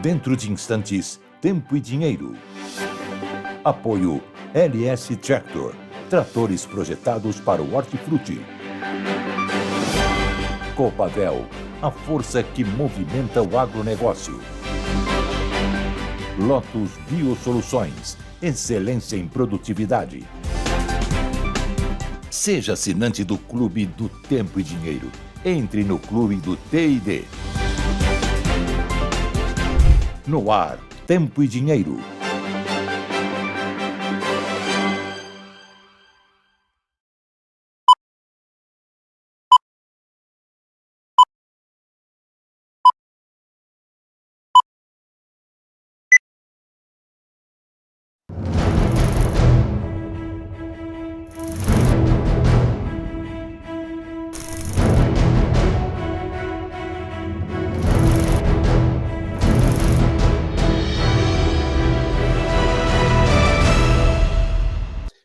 Dentro de instantes, Tempo e Dinheiro. Apoio LS Tractor, tratores projetados para o hortifruti. Copavel, a força que movimenta o agronegócio. Lotus Biosoluções, excelência em produtividade. Seja assinante do Clube do Tempo e Dinheiro. Entre no Clube do T&D. No ar, Tempo e Dinheiro.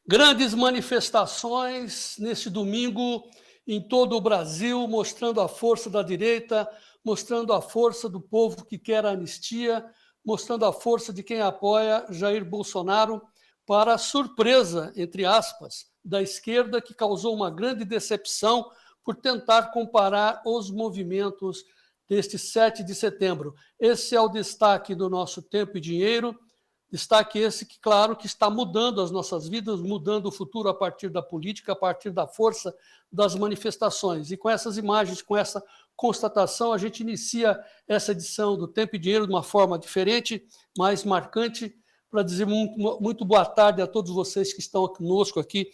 Grandes manifestações neste domingo em todo o Brasil, mostrando a força da direita, mostrando a força do povo que quer a anistia, mostrando a força de quem apoia Jair Bolsonaro, para a surpresa, entre aspas, da esquerda, que causou uma grande decepção por tentar comparar os movimentos deste 7 de setembro. Esse é o destaque do nosso Tempo e Dinheiro. Destaque esse que, claro, que está mudando as nossas vidas, mudando o futuro a partir da política, a partir da força das manifestações. E com essas imagens, com essa constatação, a gente inicia essa edição do Tempo e Dinheiro de uma forma diferente, mais marcante, para dizer muito boa tarde a todos vocês que estão conosco aqui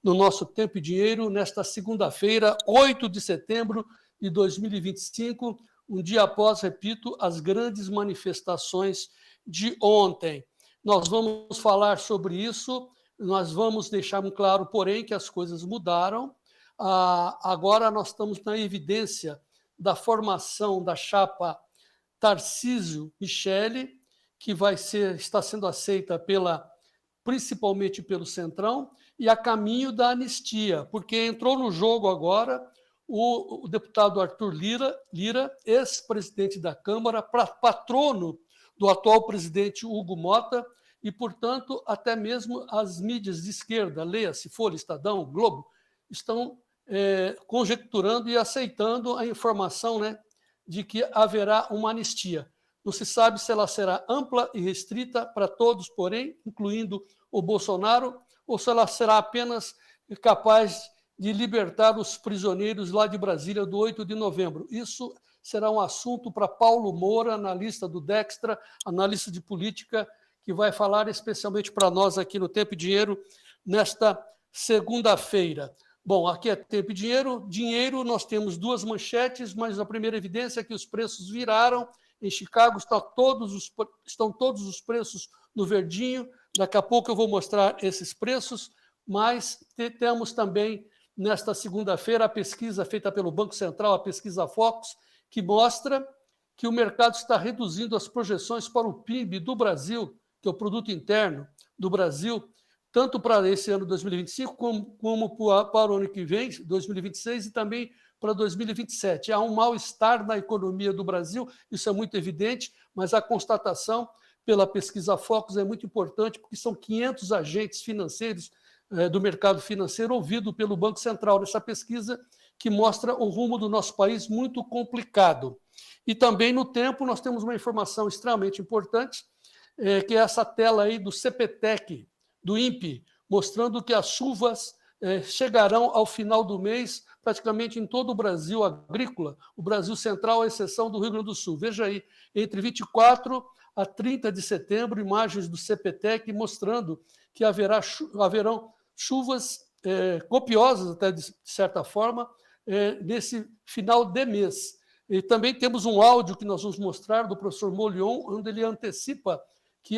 no nosso Tempo e Dinheiro, nesta segunda-feira, 8 de setembro de 2025, um dia após, repito, as grandes manifestações de ontem. Nós vamos falar sobre isso, nós vamos deixar claro, porém, que as coisas mudaram. Agora nós estamos na evidência da formação da chapa Tarcísio Michele, que está sendo aceita principalmente pelo Centrão, e a caminho da anistia, porque entrou no jogo agora o deputado Arthur Lira, ex-presidente da Câmara, patrono do atual presidente Hugo Motta, e, portanto, até mesmo as mídias de esquerda, leia-se Folha, Estadão, Globo, estão conjecturando e aceitando a informação, né, de que haverá uma anistia. Não se sabe se ela será ampla e restrita para todos, porém, incluindo o Bolsonaro, ou se ela será apenas capaz de libertar os prisioneiros lá de Brasília do 8 de novembro. Isso será um assunto para Paulo Moura, analista do Dextra, analista de política, que vai falar especialmente para nós aqui no Tempo e Dinheiro, nesta segunda-feira. Bom, aqui é Tempo e Dinheiro. Dinheiro, nós temos duas manchetes, mas a primeira evidência é que os preços viraram. Em Chicago estão todos os preços no verdinho. Daqui a pouco eu vou mostrar esses preços, mas temos também, nesta segunda-feira, a pesquisa feita pelo Banco Central, a pesquisa Focus, que mostra que o mercado está reduzindo as projeções para o PIB do Brasil, que é o Produto Interno do Brasil, tanto para esse ano 2025 como para o ano que vem, 2026, e também para 2027. Há um mal-estar na economia do Brasil, isso é muito evidente, mas a constatação pela pesquisa Focus é muito importante, porque são 500 agentes financeiros do mercado financeiro ouvidos pelo Banco Central nessa pesquisa, que mostra o rumo do nosso país muito complicado. E também no tempo nós temos uma informação extremamente importante, que é essa tela aí do CPTEC, do INPE, mostrando que as chuvas chegarão ao final do mês praticamente em todo o Brasil agrícola, o Brasil Central, à exceção do Rio Grande do Sul. Veja aí, entre 24 a 30 de setembro, imagens do CPTEC mostrando que haverão chuvas copiosas, até de certa forma, nesse final de mês. E também temos um áudio que nós vamos mostrar do professor Molion, onde ele antecipa que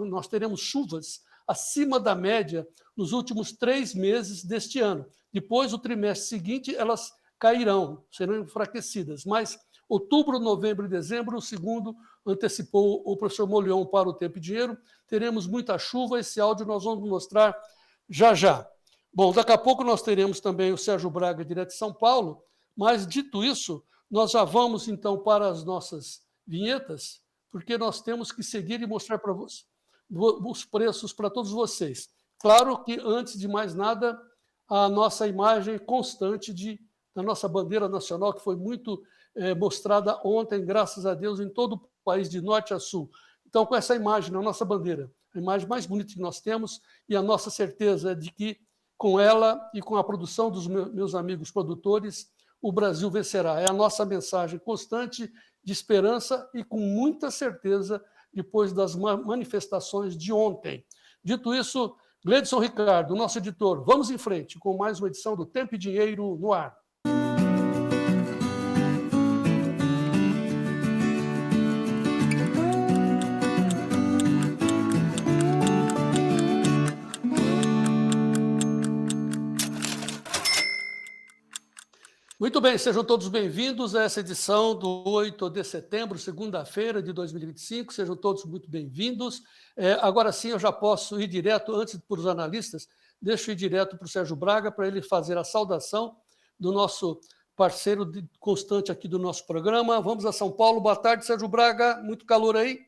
nós teremos chuvas acima da média nos últimos 3 meses deste ano. Depois, o trimestre seguinte, elas cairão, serão enfraquecidas. Mas outubro, novembro e dezembro, segundo antecipou o professor Molion para o Tempo e Dinheiro, teremos muita chuva. Esse áudio nós vamos mostrar já já. Bom, daqui a pouco nós teremos também o Sérgio Braga, direto de São Paulo, Mas, dito isso, nós já vamos, então, para as nossas vinhetas, porque nós temos que seguir e mostrar para vocês os preços para todos vocês. Claro que, antes de mais nada, a nossa imagem constante da nossa bandeira nacional, que foi muito mostrada ontem, graças a Deus, em todo o país, de norte a sul. Então, com essa imagem na nossa bandeira, a imagem mais bonita que nós temos, e a nossa certeza é de que, com ela e com a produção dos meus amigos produtores, o Brasil vencerá. É a nossa mensagem constante de esperança e com muita certeza depois das manifestações de ontem. Dito isso, Gleidson Ricardo, nosso editor, vamos em frente com mais uma edição do Tempo e Dinheiro no ar. Muito bem, sejam todos bem-vindos a essa edição do 8 de setembro, segunda-feira de 2025. Sejam todos muito bem-vindos. Agora sim, eu já posso ir direto, antes para os analistas, deixo ir direto para o Sérgio Braga para ele fazer a saudação do nosso parceiro constante aqui do nosso programa. Vamos a São Paulo. Boa tarde, Sérgio Braga. Muito calor aí?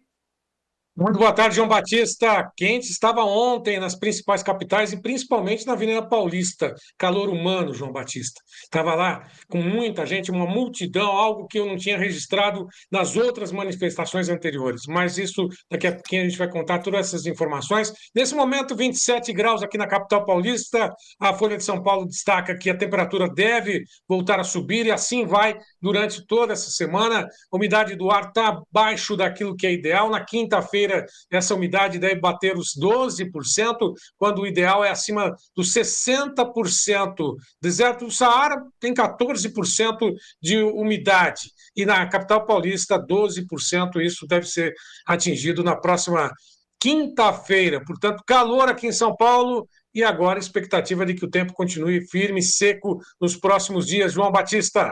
Muito boa tarde, João Batista. Quente estava ontem nas principais capitais e principalmente na Avenida Paulista. Calor humano, João Batista. Estava lá com muita gente, uma multidão, algo que eu não tinha registrado nas outras manifestações anteriores. Mas isso, daqui a pouquinho a gente vai contar todas essas informações. Nesse momento, 27 graus aqui na capital paulista. A Folha de São Paulo destaca que a temperatura deve voltar a subir e assim vai durante toda essa semana. A umidade do ar está abaixo daquilo que é ideal. Na quinta-feira, essa umidade deve bater os 12%, quando o ideal é acima dos 60%. Deserto do Saara tem 14% de umidade. E na capital paulista, 12%. Isso deve ser atingido na próxima quinta-feira. Portanto, calor aqui em São Paulo. E agora a expectativa de que o tempo continue firme e seco nos próximos dias. João Batista.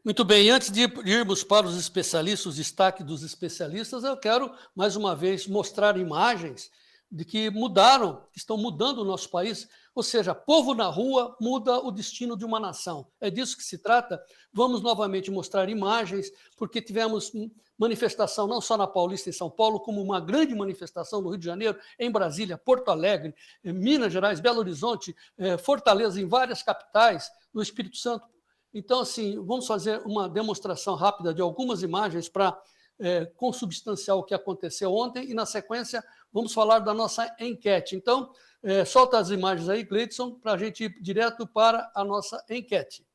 Muito bem, antes de irmos para os especialistas, os destaques dos especialistas, eu quero, mais uma vez, mostrar imagens de que mudaram, que estão mudando o nosso país, ou seja, povo na rua muda o destino de uma nação. É disso que se trata. Vamos novamente mostrar imagens, porque tivemos manifestação não só na Paulista, em São Paulo, como uma grande manifestação no Rio de Janeiro, em Brasília, Porto Alegre, Minas Gerais, Belo Horizonte, Fortaleza, em várias capitais, no Espírito Santo. Então, assim, vamos fazer uma demonstração rápida de algumas imagens para consubstanciar o que aconteceu ontem e, na sequência, vamos falar da nossa enquete. Então, solta as imagens aí, Gleidson, para a gente ir direto para a nossa enquete.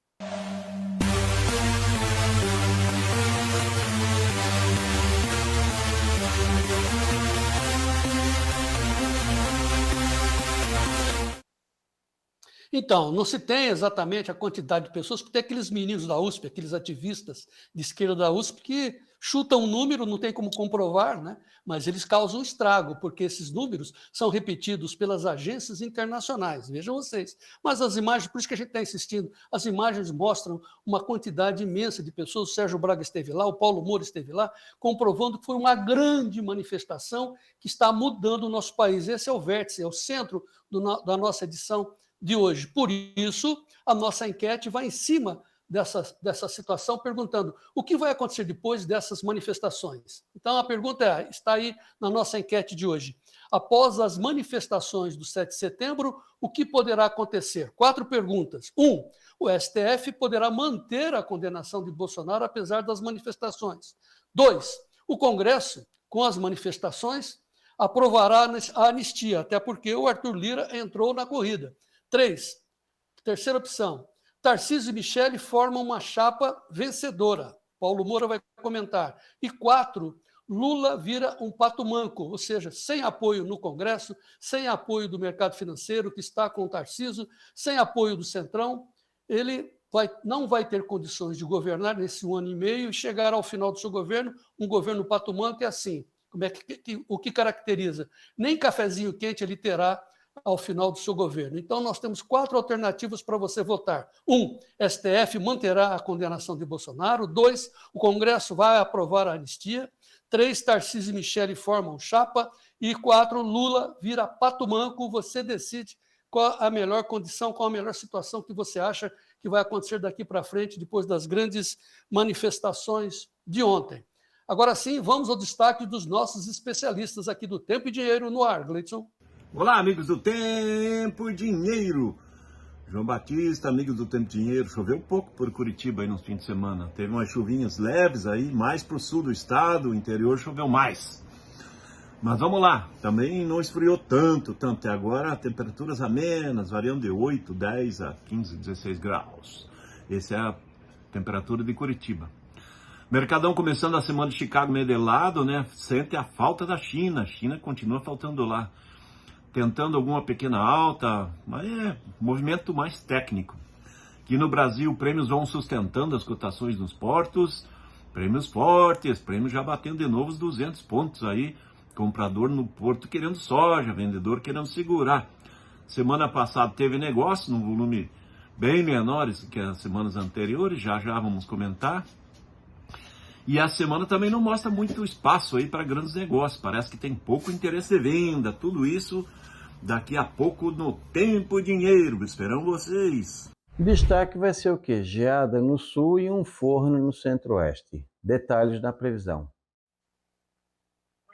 Então, não se tem exatamente a quantidade de pessoas, porque tem aqueles meninos da USP, aqueles ativistas de esquerda da USP que chutam um número, não tem como comprovar, né? Mas eles causam estrago, porque esses números são repetidos pelas agências internacionais, vejam vocês. Mas as imagens, por isso que a gente está insistindo, as imagens mostram uma quantidade imensa de pessoas, o Sérgio Braga esteve lá, o Paulo Moura esteve lá, comprovando que foi uma grande manifestação que está mudando o nosso país. Esse é o vértice, é o centro da nossa edição de hoje. Por isso, a nossa enquete vai em cima dessa situação, perguntando o que vai acontecer depois dessas manifestações. Então, a pergunta está aí na nossa enquete de hoje. Após as manifestações do 7 de setembro, o que poderá acontecer? 4 perguntas. 1. O STF poderá manter a condenação de Bolsonaro apesar das manifestações. 2. O Congresso, com as manifestações, aprovará a anistia, até porque o Arthur Lira entrou na corrida. 3. Terceira opção. Tarcísio e Michele formam uma chapa vencedora. Paulo Moura vai comentar. E 4. Lula vira um pato manco, ou seja, sem apoio no Congresso, sem apoio do mercado financeiro, que está com o Tarcísio, sem apoio do Centrão, ele não vai ter condições de governar nesse 1 ano e meio e chegar ao final do seu governo, um governo pato manco é assim. O que caracteriza? Nem cafezinho quente ele terá ao final do seu governo. Então, nós temos 4 alternativas para você votar. 1, STF manterá a condenação de Bolsonaro. 2, o Congresso vai aprovar a anistia. 3, Tarcísio e Michele formam chapa. E 4, Lula vira pato manco. Você decide qual a melhor condição, qual a melhor situação que você acha que vai acontecer daqui para frente, depois das grandes manifestações de ontem. Agora sim, vamos ao destaque dos nossos especialistas aqui do Tempo e Dinheiro no ar, Gleidson. Olá, amigos do Tempo e Dinheiro. João Batista, amigos do Tempo e Dinheiro. Choveu pouco por Curitiba aí no fim de semana. Teve umas chuvinhas leves aí, mais para o sul do estado, o interior choveu mais. Mas vamos lá, também não esfriou tanto até agora, temperaturas amenas, variando de 8, 10 a 15, 16 graus. Essa é a temperatura de Curitiba. Mercadão começando a semana de Chicago meio de lado, né? Sente a falta da China. A China continua faltando lá. Tentando alguma pequena alta, mas é movimento mais técnico. Aqui no Brasil, prêmios vão sustentando as cotações dos portos. Prêmios fortes, prêmios já batendo de novo os 200 pontos aí. Comprador no porto querendo soja, vendedor querendo segurar. Semana passada teve negócio num volume bem menores que as semanas anteriores, já vamos comentar. E a semana também não mostra muito espaço aí para grandes negócios. Parece que tem pouco interesse de venda. Tudo isso daqui a pouco no Tempo e Dinheiro. Esperamos vocês. Destaque vai ser o quê? Geada no sul e um forno no centro-oeste. Detalhes na previsão.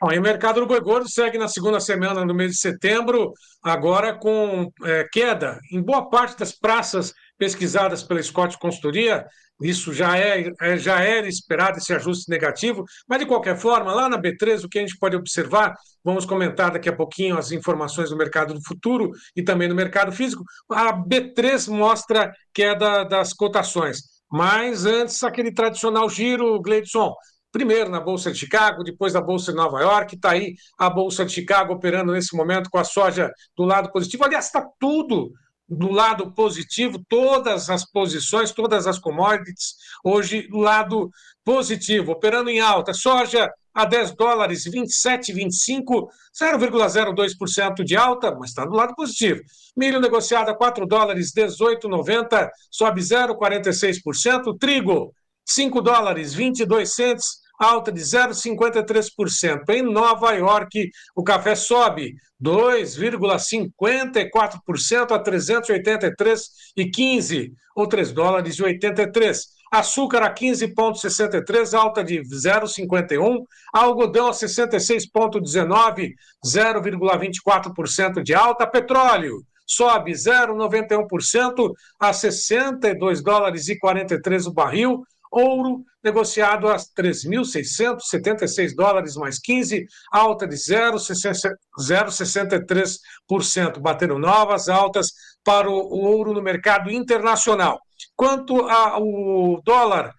Bom, e o mercado do boi gordo segue na segunda semana do mês de setembro, agora com queda em boa parte das praças pesquisadas pela Scott Consultoria. Isso já era esperado, esse ajuste negativo, mas de qualquer forma, lá na B3, o que a gente pode observar, vamos comentar daqui a pouquinho as informações do mercado do futuro e também do mercado físico, a B3 mostra queda das cotações. Mas antes, aquele tradicional giro, Gleidson. Primeiro na Bolsa de Chicago, depois na Bolsa de Nova York, está aí a Bolsa de Chicago operando nesse momento com a soja do lado positivo. Aliás, está tudo do lado positivo, todas as posições, todas as commodities, hoje do lado positivo, operando em alta. Soja a $10, 27,25, 0,02% de alta, mas está do lado positivo. Milho negociado a $4, 18,90, sobe 0,46%. Trigo $5, 22 cents, alta de 0,53%. Em Nova York, o café sobe 2,54% a 383,15, ou $3,83. Açúcar a 15,63, alta de 0,51. Algodão a 66,19, 0,24% de alta. Petróleo sobe 0,91% a $62,43 o barril. Ouro negociado a $3.676 mais 15, alta de 0,63%. Bateram novas altas para o ouro no mercado internacional. Quanto ao dólar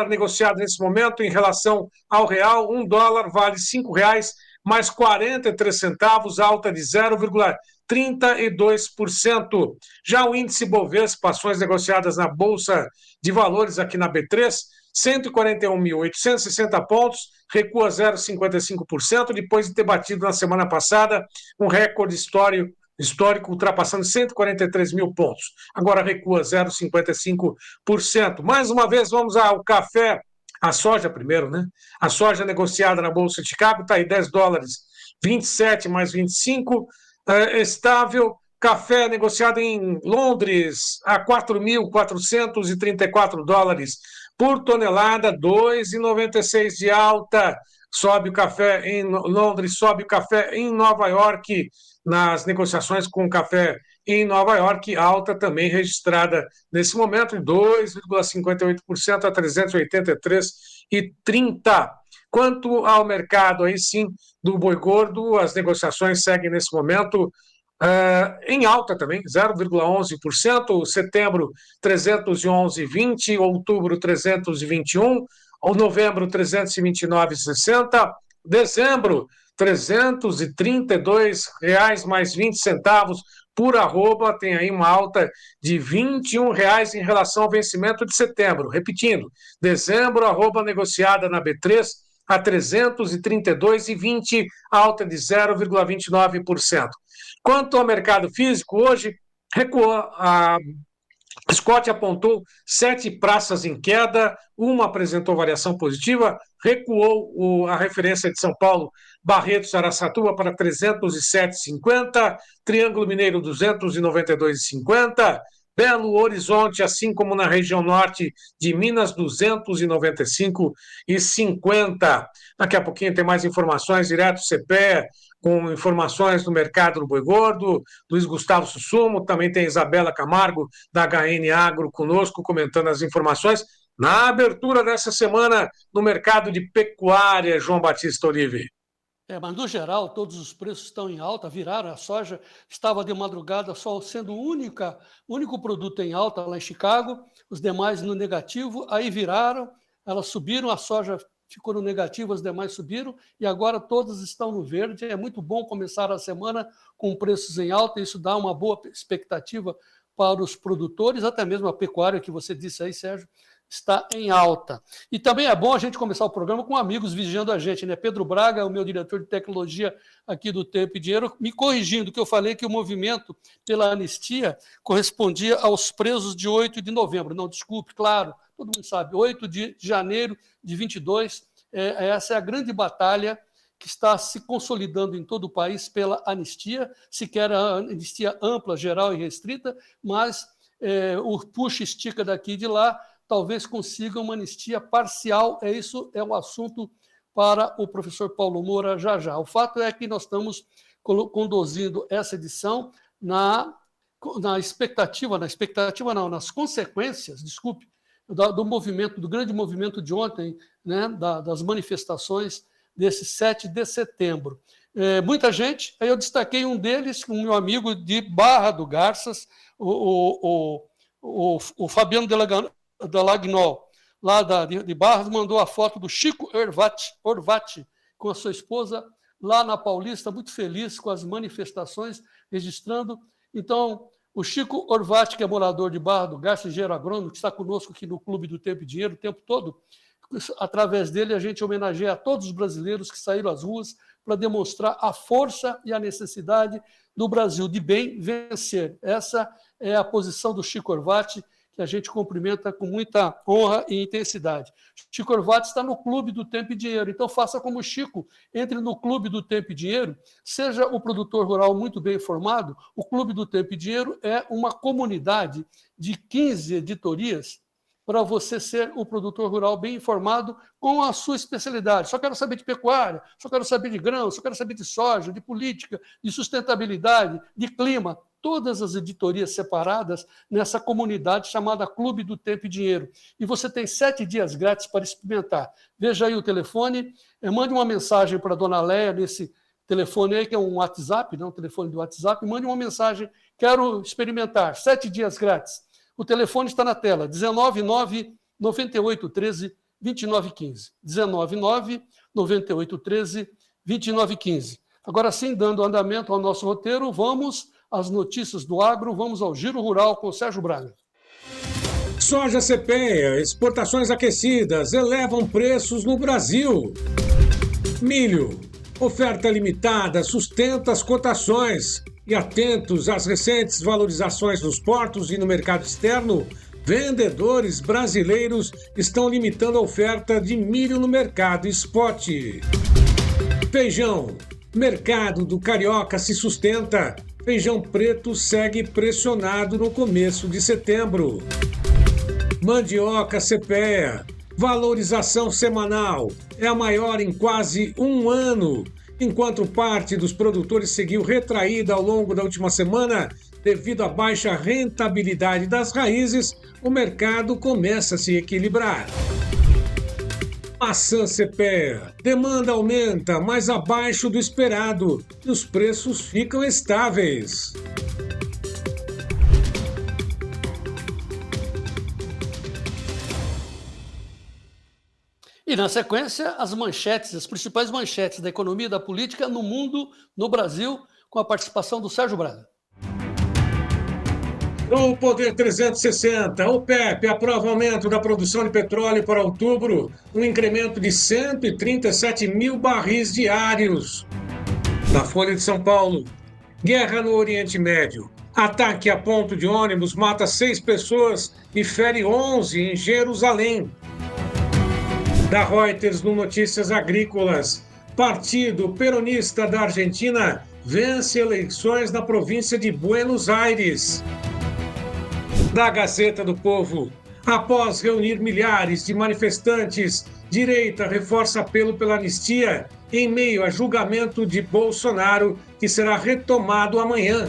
negociado nesse momento em relação ao real, $1 vale R$5 mais 43 centavos, alta de 0,32%. Já o índice Bovespa, ações negociadas na Bolsa de Valores aqui na B3, 141.860 pontos, recua 0,55%, depois de ter batido na semana passada um recorde histórico ultrapassando 143 mil pontos. Agora recua 0,55%. Mais uma vez, vamos ao café. A soja primeiro, né? A soja negociada na Bolsa de Chicago está aí $10, 27 mais 25, estável. Café negociado em Londres a $4.434 por tonelada, 2,96 de alta. Sobe o café em Londres, sobe o café em Nova York. Nas negociações com o café em Nova York, alta também registrada nesse momento, em 2,58% a 383,30. Quanto ao mercado, aí sim, do boi gordo, as negociações seguem nesse momento em alta também, 0,11%, setembro 311,20, outubro 321, ou novembro 329,60, dezembro R$332 mais 20 centavos por arroba, tem aí uma alta de R$21 em relação ao vencimento de setembro. Repetindo, dezembro, arroba negociada na B3 a R$332,20, alta de 0,29%. Quanto ao mercado físico, hoje recuou. A Scott apontou 7 praças em queda, uma apresentou variação positiva, recuou a referência de São Paulo, Barretos-Araçatuba para 307,50, Triângulo Mineiro 292,50, Belo Horizonte, assim como na região norte de Minas, 295,50. Daqui a pouquinho tem mais informações direto do CPE, com informações do mercado do boi gordo, Luiz Gustavo Sussumo, também tem Isabela Camargo, da HN Agro, conosco, comentando as informações na abertura dessa semana no mercado de pecuária, João Batista Olive. Mas, no geral, todos os preços estão em alta, viraram. A soja estava de madrugada só sendo o único produto em alta lá em Chicago, os demais no negativo, aí viraram, elas subiram, a soja ficou no negativo, as demais subiram, e agora todas estão no verde. É muito bom começar a semana com preços em alta, isso dá uma boa expectativa para os produtores, até mesmo a pecuária que você disse aí, Sérgio, está em alta. E também é bom a gente começar o programa com amigos vigiando a gente, né? Pedro Braga, o meu diretor de tecnologia aqui do Tempo e Dinheiro, me corrigindo que eu falei que o movimento pela anistia correspondia aos presos de 8 de novembro. Não, desculpe, claro, todo mundo sabe, 8 de janeiro de 22, essa é a grande batalha que está se consolidando em todo o país pela anistia, se quer a anistia ampla, geral e restrita, mas o puxa-estica daqui e de lá talvez consiga uma anistia parcial. Isso é um assunto para o professor Paulo Moura já já. O fato é que nós estamos conduzindo essa edição nas consequências, desculpe, do movimento, do grande movimento de ontem, né, das manifestações desse 7 de setembro. Muita gente, aí eu destaquei um deles, um meu amigo de Barra do Garças, o Fabiano Delagnol, lá de Barras, mandou a foto do Chico Orvati com a sua esposa lá na Paulista, muito feliz com as manifestações, registrando. Então, o Chico Orvati, que é morador de Barra do Garça, engenheiro agrônomo, que está conosco aqui no Clube do Tempo e Dinheiro o tempo todo, através dele a gente homenageia a todos os brasileiros que saíram às ruas para demonstrar a força e a necessidade do Brasil de bem vencer. Essa é a posição do Chico Orvati, que a gente cumprimenta com muita honra e intensidade. Chico Orvati está no Clube do Tempo e Dinheiro, então faça como o Chico, entre no Clube do Tempo e Dinheiro, seja o produtor rural muito bem informado. O Clube do Tempo e Dinheiro é uma comunidade de 15 editorias para você ser um produtor rural bem informado com a sua especialidade. Só quero saber de pecuária, só quero saber de grão, só quero saber de soja, de política, de sustentabilidade, de clima. Todas as editorias separadas nessa comunidade chamada Clube do Tempo e Dinheiro. E você tem 7 dias grátis para experimentar. Veja aí o telefone, mande uma mensagem para a dona Leia nesse telefone aí, que é um WhatsApp, não um telefone do WhatsApp, mande uma mensagem, quero experimentar, 7 dias grátis. O telefone está na tela, 199-9813-2915. 199-9813-2915. Agora sim, dando andamento ao nosso roteiro, vamos às notícias do agro, vamos ao Giro Rural com o Sérgio Braga. Soja CPEA, exportações aquecidas elevam preços no Brasil. Milho, oferta limitada sustenta as cotações. E atentos às recentes valorizações nos portos e no mercado externo, vendedores brasileiros estão limitando a oferta de milho no mercado spot. Feijão, mercado do carioca se sustenta. Feijão preto segue pressionado no começo de setembro. Mandioca CPEA, valorização semanal é a maior em quase um ano. Enquanto parte dos produtores seguiu retraída ao longo da última semana, devido à baixa rentabilidade das raízes, o mercado começa a se equilibrar. Maçã CPEA, demanda aumenta, mas abaixo do esperado, e os preços ficam estáveis. E, na sequência, as manchetes, as principais manchetes da economia e da política no mundo, no Brasil, com a participação do Sérgio Braga. O Poder 360, o OPEP aprova aumento da produção de petróleo para outubro, um incremento de 137 mil barris diários. Na Folha de São Paulo, guerra no Oriente Médio. Ataque a ponto de ônibus mata 6 pessoas e fere 11 em Jerusalém. Da Reuters no Notícias Agrícolas, Partido Peronista da Argentina vence eleições na província de Buenos Aires. Da Gazeta do Povo. Após reunir milhares de manifestantes, direita reforça apelo pela anistia em meio a julgamento de Bolsonaro, que será retomado amanhã.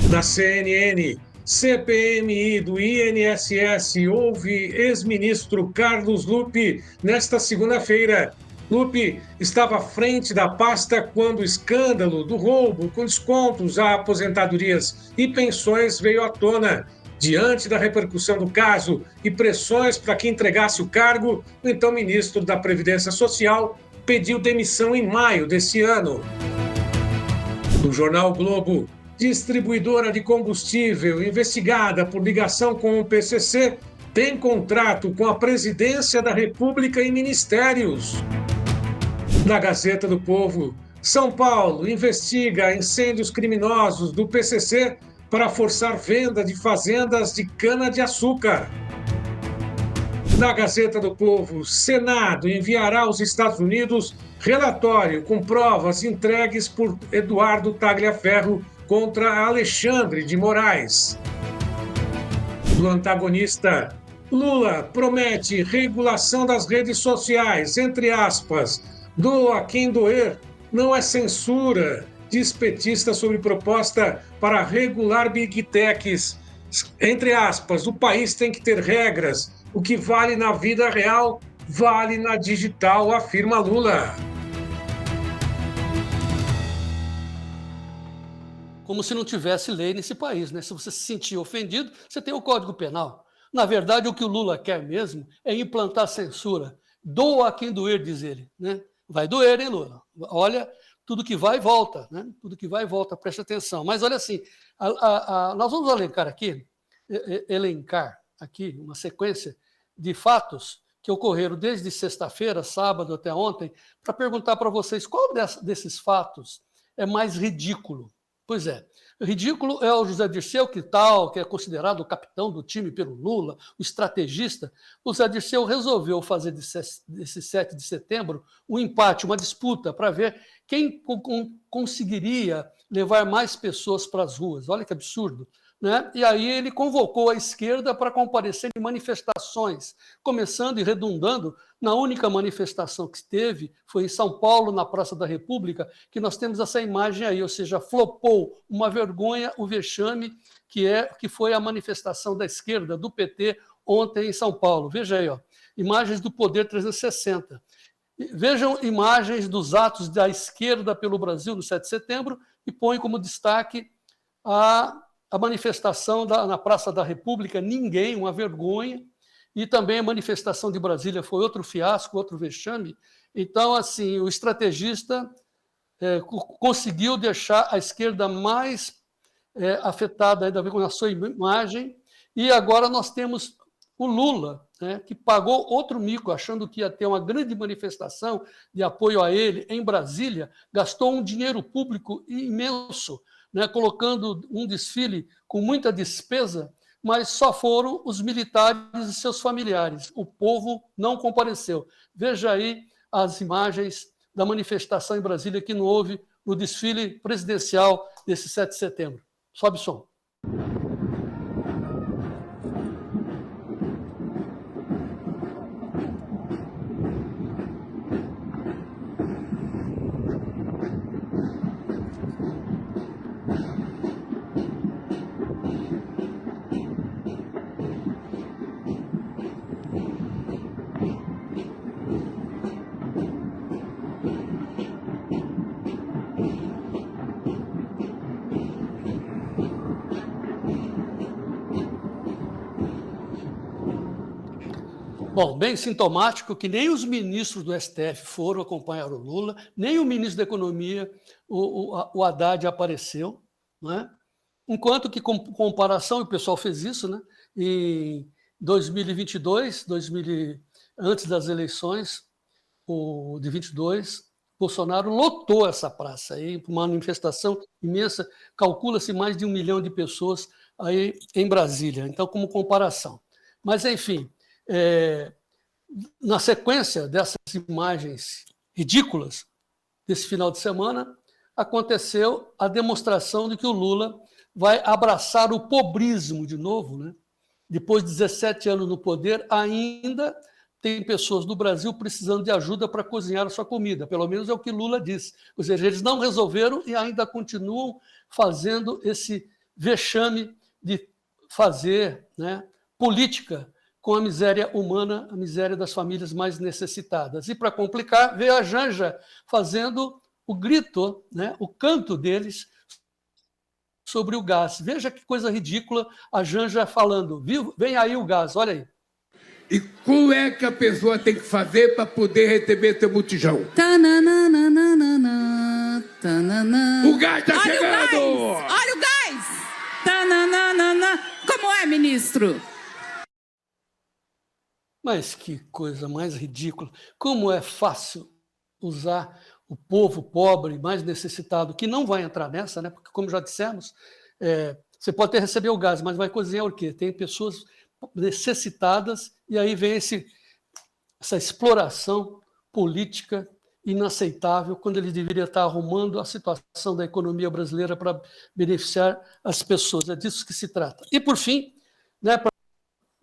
Da CNN, CPMI do INSS ouve ex-ministro Carlos Lupe nesta segunda-feira. Lupe estava à frente da pasta quando o escândalo do roubo com descontos a aposentadorias e pensões veio à tona. Diante da repercussão do caso e pressões para que entregasse o cargo, o então ministro da Previdência Social pediu demissão em maio desse ano. No jornal o Globo, distribuidora de combustível investigada por ligação com o PCC tem contrato com a Presidência da República e ministérios. Na Gazeta do Povo, São Paulo investiga incêndios criminosos do PCC para forçar venda de fazendas de cana-de-açúcar. Na Gazeta do Povo, Senado enviará aos Estados Unidos relatório com provas entregues por Eduardo Tagliaferro contra Alexandre de Moraes. Do Antagonista, Lula promete regulação das redes sociais, entre aspas, doa quem doer, não é censura, diz petista sobre proposta para regular Big Techs. Entre aspas, o país tem que ter regras, o que vale na vida real, vale na digital, afirma Lula. Como se não tivesse lei nesse país, né? Se você se sentir ofendido, você tem o Código Penal. Na verdade, o que o Lula quer mesmo é implantar censura. Doa a quem doer, diz ele, né? Vai doer, hein, Lula? Olha, tudo que vai, volta, né? Tudo que vai, volta, preste atenção. Mas olha assim, nós vamos elencar aqui uma sequência de fatos que ocorreram desde sexta-feira, sábado até ontem, para perguntar para vocês qual desses fatos é mais ridículo. Pois é, ridículo é o José Dirceu, que é considerado o capitão do time pelo Lula, o estrategista. O José Dirceu resolveu fazer desse 7 de setembro um empate, uma disputa, para ver quem conseguiria levar mais pessoas para as ruas. Olha que absurdo, né? E aí ele convocou a esquerda para comparecer em manifestações, começando e redundando na única manifestação que teve, foi em São Paulo, na Praça da República, que nós temos essa imagem aí, ou seja, flopou, uma vergonha, o vexame, que foi a manifestação da esquerda, do PT, ontem em São Paulo. Veja aí, ó, imagens do Poder 360. Vejam imagens dos atos da esquerda pelo Brasil no 7 de setembro e põe como destaque a manifestação na Praça da República, ninguém, uma vergonha, e também a manifestação de Brasília foi outro fiasco, outro vexame. Então, assim, o estrategista conseguiu deixar a esquerda mais afetada ainda com a sua imagem, e agora nós temos o Lula, né, que pagou outro mico, achando que ia ter uma grande manifestação de apoio a ele em Brasília, gastou um dinheiro público imenso, né, colocando um desfile com muita despesa, mas só foram os militares e seus familiares. O povo não compareceu. Veja aí as imagens da manifestação em Brasília que não houve no desfile presidencial desse 7 de setembro. Sobe o som. Bom, bem sintomático que nem os ministros do STF foram acompanhar o Lula, nem o ministro da Economia, o Haddad, apareceu, né? Enquanto que, com comparação, o pessoal fez isso, né? Em 2022, antes das eleições de 22, Bolsonaro lotou essa praça, aí, uma manifestação imensa, calcula-se mais de 1 milhão de pessoas aí em Brasília, então, como comparação. Mas, enfim, na sequência dessas imagens ridículas desse final de semana, aconteceu a demonstração de que o Lula vai abraçar o pobrismo de novo, né? Depois de 17 anos no poder, ainda tem pessoas no Brasil precisando de ajuda para cozinhar a sua comida. Pelo menos é o que Lula disse. Ou seja, eles não resolveram e ainda continuam fazendo esse vexame de fazer, né, política com a miséria humana, a miséria das famílias mais necessitadas. E, para complicar, veio a Janja fazendo o grito, né, o canto deles sobre o gás. Veja que coisa ridícula a Janja falando. Viu? Vem aí o gás, olha aí. E como é que a pessoa tem que fazer para poder receber seu botijão? O gás está chegando! Olha o gás! Como é, ministro? Mas que coisa mais ridícula. Como é fácil usar o povo pobre, mais necessitado, que não vai entrar nessa, né? Porque, como já dissemos, você pode até receber o gás, mas vai cozinhar o quê? Tem pessoas necessitadas e aí vem essa exploração política inaceitável, quando ele deveria estar arrumando a situação da economia brasileira para beneficiar as pessoas. É disso que se trata. E, por fim, né, para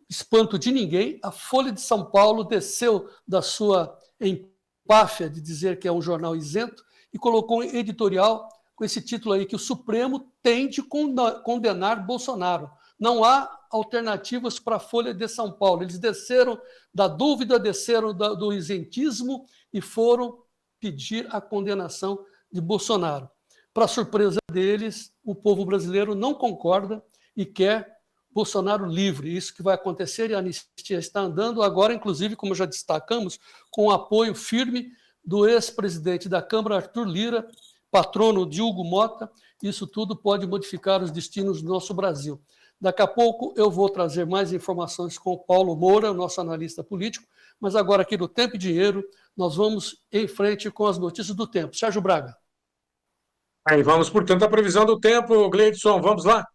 espanto de ninguém, a Folha de São Paulo desceu da sua empáfia de dizer que é um jornal isento e colocou um editorial com esse título aí, que o Supremo tem de condenar Bolsonaro. Não há alternativas para a Folha de São Paulo. Eles desceram da dúvida, desceram do isentismo e foram pedir a condenação de Bolsonaro. Para surpresa deles, o povo brasileiro não concorda e quer Bolsonaro livre. Isso que vai acontecer, e a anistia está andando agora, inclusive, como já destacamos, com o apoio firme do ex-presidente da Câmara, Arthur Lira, patrono de Hugo Mota. Isso tudo pode modificar os destinos do nosso Brasil. Daqui a pouco eu vou trazer mais informações com o Paulo Moura, nosso analista político, mas agora aqui no Tempo e Dinheiro nós vamos em frente com as notícias do tempo. Sérgio Braga. Aí vamos, portanto, à previsão do tempo, Gleidson, vamos lá?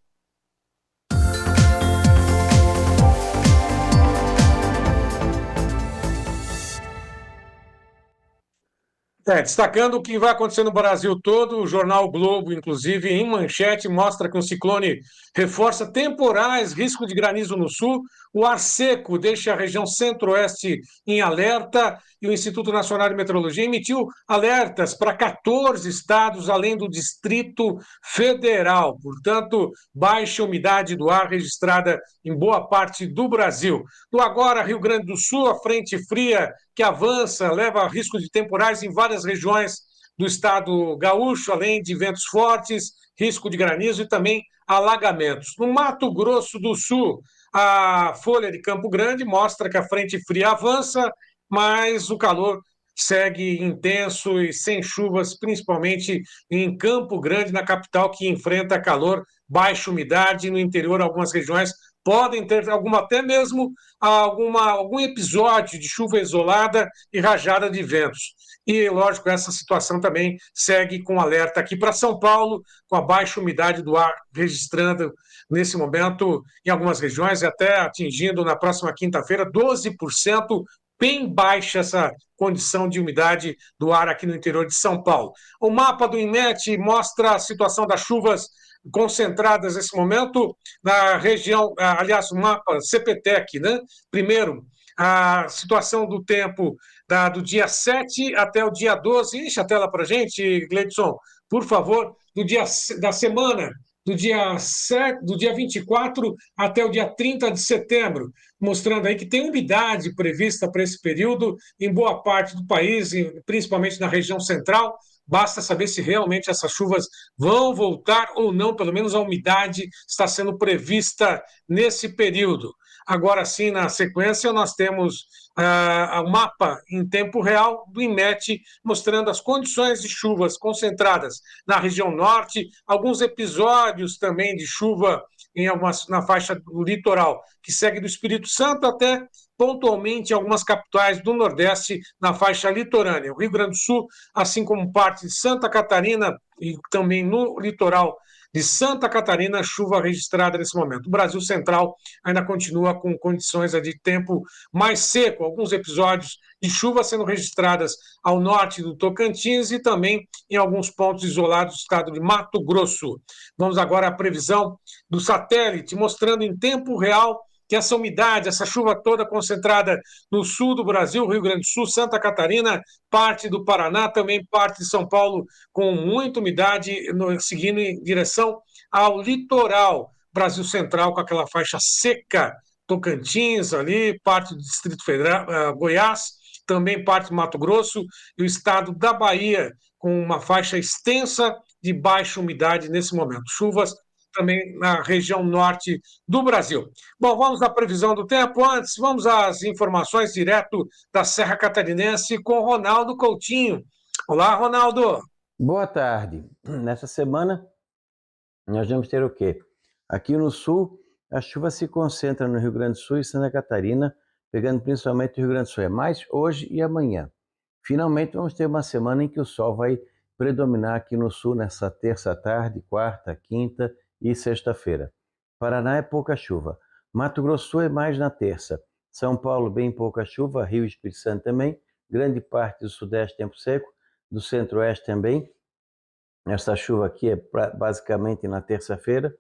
Destacando o que vai acontecer no Brasil todo, o jornal Globo, inclusive, em manchete, mostra que um ciclone reforça temporais, risco de granizo no sul, o ar seco deixa a região centro-oeste em alerta e o Instituto Nacional de Meteorologia emitiu alertas para 14 estados, além do Distrito Federal. Portanto, baixa umidade do ar registrada em boa parte do Brasil. No agora, Rio Grande do Sul, a frente fria que avança, leva a risco de temporais em várias regiões do estado gaúcho, além de ventos fortes, risco de granizo e também alagamentos. No Mato Grosso do Sul, a Folha de Campo Grande mostra que a frente fria avança, mas o calor segue intenso e sem chuvas, principalmente em Campo Grande, na capital, que enfrenta calor, baixa umidade, no interior algumas regiões podem ter até mesmo algum episódio de chuva isolada e rajada de ventos. E, lógico, essa situação também segue com alerta aqui para São Paulo, com a baixa umidade do ar registrando nesse momento em algumas regiões e até atingindo na próxima quinta-feira 12%, bem baixa essa condição de umidade do ar aqui no interior de São Paulo. O mapa do INMET mostra a situação das chuvas concentradas nesse momento na região, aliás, o mapa CPTEC, né? Primeiro, a situação do tempo do dia 7 até o dia 12. Enche a tela para a gente, Gleidson, por favor, da semana, do dia 24 até o dia 30 de setembro, mostrando aí que tem umidade prevista para esse período em boa parte do país, principalmente na região central. Basta saber se realmente essas chuvas vão voltar ou não, pelo menos a umidade está sendo prevista nesse período. Agora sim, na sequência, nós temos o mapa em tempo real do INMET, mostrando as condições de chuvas concentradas na região norte, alguns episódios também de chuva na faixa do litoral, que segue do Espírito Santo até pontualmente em algumas capitais do Nordeste na faixa litorânea. O Rio Grande do Sul, assim como parte de Santa Catarina e também no litoral de Santa Catarina, chuva registrada nesse momento. O Brasil Central ainda continua com condições de tempo mais seco, alguns episódios de chuva sendo registradas ao norte do Tocantins e também em alguns pontos isolados do estado de Mato Grosso. Vamos agora à previsão do satélite, mostrando em tempo real que essa umidade, essa chuva toda concentrada no sul do Brasil, Rio Grande do Sul, Santa Catarina, parte do Paraná, também parte de São Paulo, com muita umidade, seguindo em direção ao litoral. Brasil Central com aquela faixa seca, Tocantins ali, parte do Distrito Federal, Goiás, também parte do Mato Grosso, e o estado da Bahia, com uma faixa extensa de baixa umidade nesse momento. Chuvas também na região norte do Brasil. Bom, vamos à previsão do tempo. Antes, vamos às informações direto da Serra Catarinense com Ronaldo Coutinho. Olá, Ronaldo. Boa tarde. Nessa semana, nós vamos ter o quê? Aqui no sul, a chuva se concentra no Rio Grande do Sul e Santa Catarina, pegando principalmente o Rio Grande do Sul. É mais hoje e amanhã. Finalmente, vamos ter uma semana em que o sol vai predominar aqui no sul nessa terça tarde, quarta, quinta e sexta-feira. Paraná é pouca chuva. Mato Grosso do Sul é mais na terça. São Paulo, bem pouca chuva. Rio e Espírito Santo também. Grande parte do sudeste, tempo seco. Do centro-oeste também. Essa chuva aqui é basicamente na terça-feira.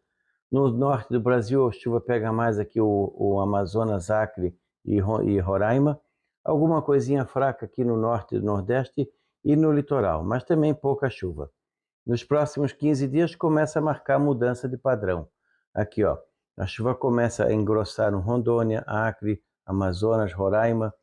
No norte do Brasil, a chuva pega mais aqui o Amazonas, Acre e Roraima. Alguma coisinha fraca aqui no norte e do nordeste e no litoral, mas também pouca chuva. Nos próximos 15 dias começa a marcar mudança de padrão. Aqui, ó, a chuva começa a engrossar no Rondônia, Acre, Amazonas, Roraima.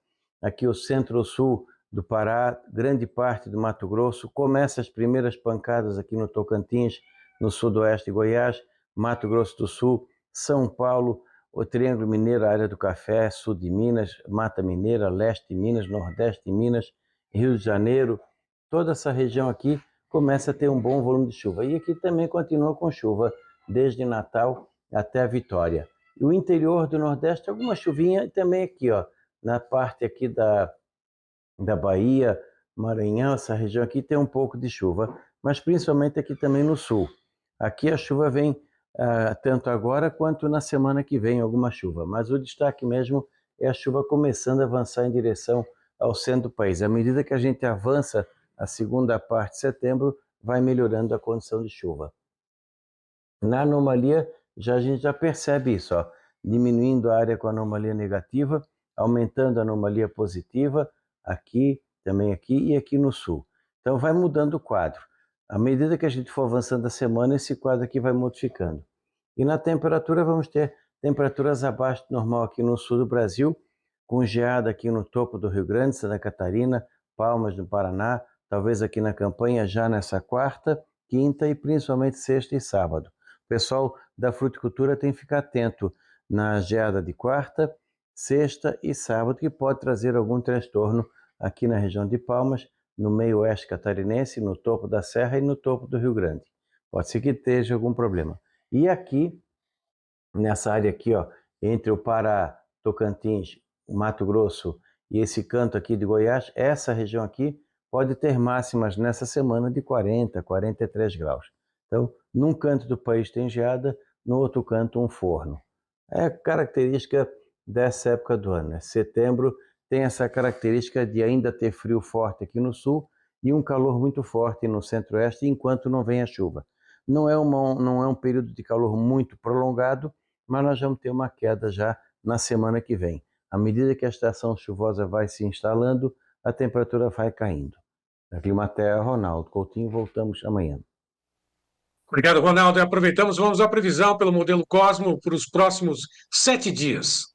Aqui o centro-sul do Pará, grande parte do Mato Grosso. Começa as primeiras pancadas aqui no Tocantins, no sudoeste de Goiás, Mato Grosso do Sul, São Paulo, o Triângulo Mineiro, a área do café, sul de Minas, Mata Mineira, leste de Minas, nordeste de Minas, Rio de Janeiro. Toda essa região aqui começa a ter um bom volume de chuva. E aqui também continua com chuva, desde Natal até a Vitória. E o interior do Nordeste, alguma chuvinha, e também aqui, ó, na parte aqui da Bahia, Maranhão, essa região aqui tem um pouco de chuva, mas principalmente aqui também no sul. Aqui a chuva vem tanto agora quanto na semana que vem, alguma chuva. Mas o destaque mesmo é a chuva começando a avançar em direção ao centro do país. À medida que a gente avança a segunda parte de setembro, vai melhorando a condição de chuva. Na anomalia, a gente já percebe isso, ó, diminuindo a área com anomalia negativa, aumentando a anomalia positiva, aqui, também aqui e aqui no sul. Então vai mudando o quadro. À medida que a gente for avançando a semana, esse quadro aqui vai modificando. E na temperatura, vamos ter temperaturas abaixo do normal aqui no sul do Brasil, com geada aqui no topo do Rio Grande, Santa Catarina, Palmas do Paraná, talvez aqui na campanha já nessa quarta, quinta e principalmente sexta e sábado. O pessoal da fruticultura tem que ficar atento na geada de quarta, sexta e sábado, que pode trazer algum transtorno aqui na região de Palmas, no meio oeste catarinense, no topo da Serra e no topo do Rio Grande. Pode ser que esteja algum problema. E aqui, nessa área aqui, ó, entre o Pará, Tocantins, o Mato Grosso e esse canto aqui de Goiás, essa região aqui pode ter máximas nessa semana de 40, 43 graus. Então, num canto do país tem geada, no outro canto um forno. É característica dessa época do ano, né? Setembro tem essa característica de ainda ter frio forte aqui no sul e um calor muito forte no centro-oeste, enquanto não vem a chuva. Não é um período de calor muito prolongado, mas nós vamos ter uma queda já na semana que vem. À medida que a estação chuvosa vai se instalando, a temperatura vai caindo. Da Climaterra, Ronaldo Coutinho, voltamos amanhã. Obrigado, Ronaldo. E aproveitamos, vamos à previsão pelo modelo Cosmo para os próximos 7 dias.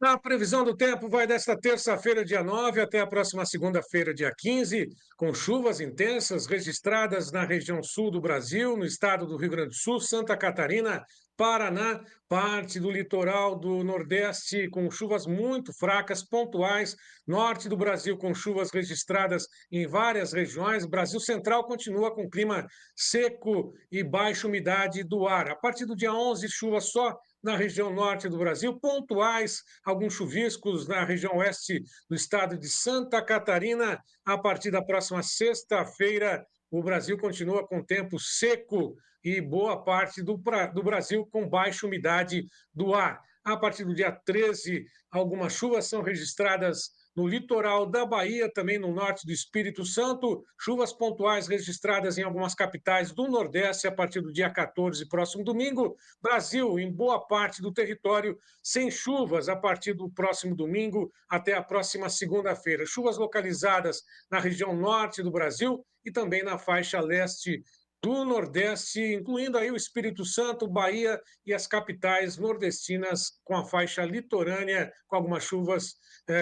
A previsão do tempo vai desta terça-feira, dia 9, até a próxima segunda-feira, dia 15, com chuvas intensas registradas na região sul do Brasil, no estado do Rio Grande do Sul, Santa Catarina, Paraná, parte do litoral do Nordeste com chuvas muito fracas, pontuais, norte do Brasil com chuvas registradas em várias regiões, Brasil Central continua com clima seco e baixa umidade do ar. A partir do dia 11, chuvas só na região norte do Brasil, pontuais, alguns chuviscos na região oeste do estado de Santa Catarina. A partir da próxima sexta-feira, o Brasil continua com tempo seco e boa parte do Brasil com baixa umidade do ar. A partir do dia 13, algumas chuvas são registradas no litoral da Bahia, também no norte do Espírito Santo, chuvas pontuais registradas em algumas capitais do Nordeste a partir do dia 14, próximo domingo. Brasil, em boa parte do território, sem chuvas a partir do próximo domingo até a próxima segunda-feira. Chuvas localizadas na região norte do Brasil e também na faixa leste do Nordeste, incluindo aí o Espírito Santo, Bahia e as capitais nordestinas com a faixa litorânea, com algumas chuvas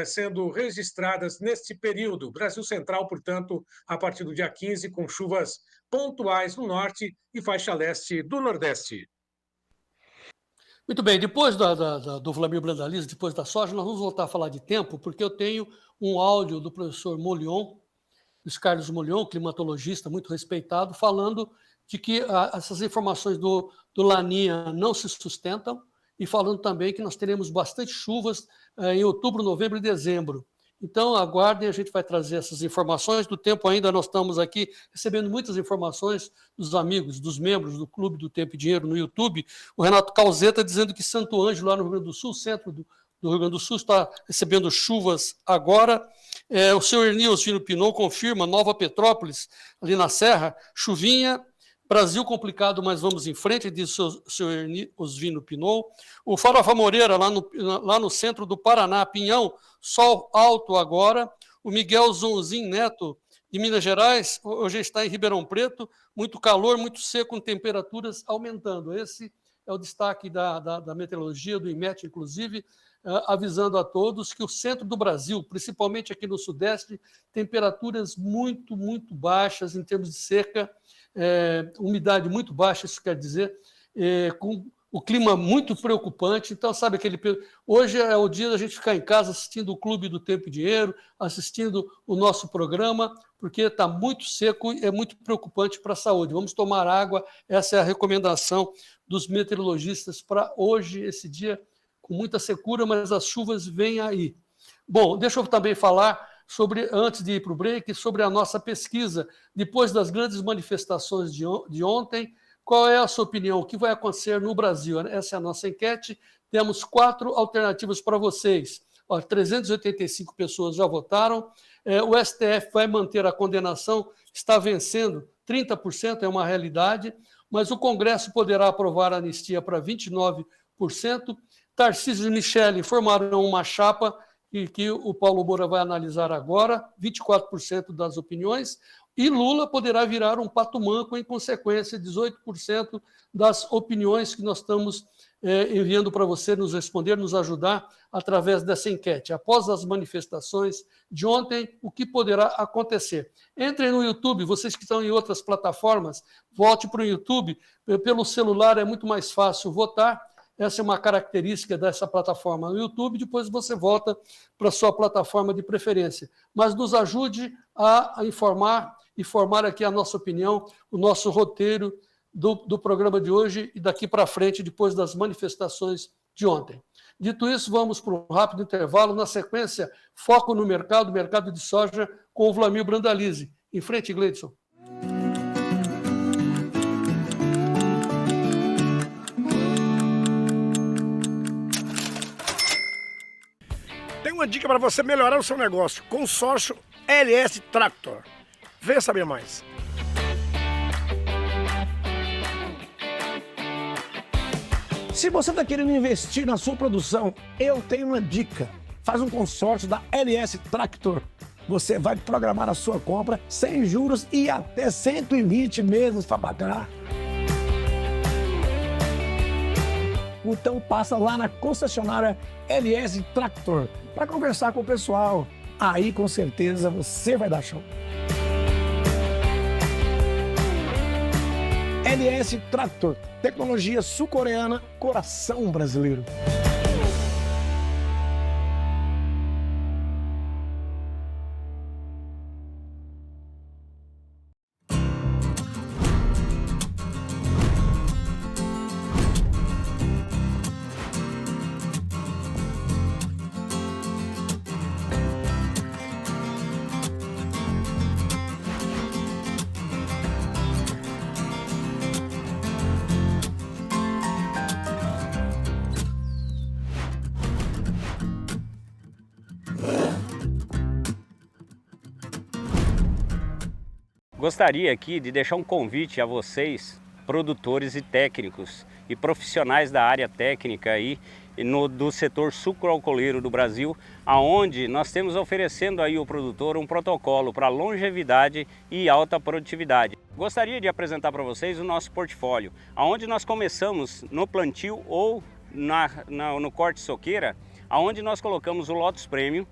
sendo registradas neste período. Brasil Central, portanto, a partir do dia 15, com chuvas pontuais no norte e faixa leste do Nordeste. Muito bem, depois do Vlamir Brandalize, depois da soja, nós vamos voltar a falar de tempo, porque eu tenho um áudio do professor Molion, Luiz Carlos Molion, climatologista muito respeitado, falando de que essas informações do Laninha não se sustentam e falando também que nós teremos bastante chuvas em outubro, novembro e dezembro. Então, aguardem, a gente vai trazer essas informações do tempo ainda. Nós estamos aqui recebendo muitas informações dos amigos, dos membros do Clube do Tempo e Dinheiro no YouTube. O Renato Calzeta dizendo que Santo Ângelo, lá no Rio Grande do Sul, centro do Rio Grande do Sul, está recebendo chuvas agora. O senhor Erni Osvino Pinot confirma, Nova Petrópolis, ali na Serra, chuvinha. Brasil complicado, mas vamos em frente, diz o senhor Erni Osvino Pinot. O Farofa Moreira, lá no centro do Paraná, Pinhão, sol alto agora. O Miguel Zonzin Neto, de Minas Gerais, hoje está em Ribeirão Preto, muito calor, muito seco, com temperaturas aumentando. Esse é o destaque da meteorologia, do IMET, inclusive, avisando a todos que o centro do Brasil, principalmente aqui no Sudeste, temperaturas muito, muito baixas em termos de seca, umidade muito baixa, isso quer dizer, com o clima muito preocupante. Então, sabe, hoje é o dia da gente ficar em casa assistindo o Clube do Tempo e Dinheiro, assistindo o nosso programa, porque está muito seco e é muito preocupante para a saúde. Vamos tomar água, essa é a recomendação dos meteorologistas para hoje, esse dia com muita secura, mas as chuvas vêm aí. Bom, deixa eu também falar antes de ir para o break, sobre a nossa pesquisa. Depois das grandes manifestações de ontem, qual é a sua opinião? O que vai acontecer no Brasil? Essa é a nossa enquete. Temos 4 alternativas para vocês. 385 pessoas já votaram. O STF vai manter a condenação, está vencendo, 30% é uma realidade, mas o Congresso poderá aprovar a anistia para 29%. Tarcísio e Michele formaram uma chapa que o Paulo Moura vai analisar agora, 24% das opiniões, e Lula poderá virar um pato manco, em consequência, 18% das opiniões que nós estamos enviando para você nos responder, nos ajudar através dessa enquete. Após as manifestações de ontem, o que poderá acontecer? Entrem no YouTube, vocês que estão em outras plataformas, volte para o YouTube, pelo celular é muito mais fácil votar. Essa é uma característica dessa plataforma no YouTube, depois você volta para a sua plataforma de preferência. Mas nos ajude a informar e formar aqui a nossa opinião, o nosso roteiro do programa de hoje e daqui para frente, depois das manifestações de ontem. Dito isso, vamos para um rápido intervalo. Na sequência, foco no mercado de soja, com o Vlamir Brandalize. Em frente, Gleidson. Tem uma dica para você melhorar o seu negócio. Consórcio LS Tractor. Venha saber mais. Se você está querendo investir na sua produção, eu tenho uma dica. Faz um consórcio da LS Tractor. Você vai programar a sua compra sem juros e até 120 meses para pagar. Então passa lá na concessionária LS Tractor para conversar com o pessoal. Aí com certeza você vai dar show. LS Tractor, tecnologia sul-coreana, coração brasileiro. Gostaria aqui de deixar um convite a vocês, produtores e técnicos e profissionais da área técnica aí do setor sucroalcooleiro do Brasil, aonde nós temos oferecendo aí ao produtor um protocolo para longevidade e alta produtividade. Gostaria de apresentar para vocês o nosso portfólio, aonde nós começamos no plantio ou no corte soqueira, aonde nós colocamos o Lotus Premium,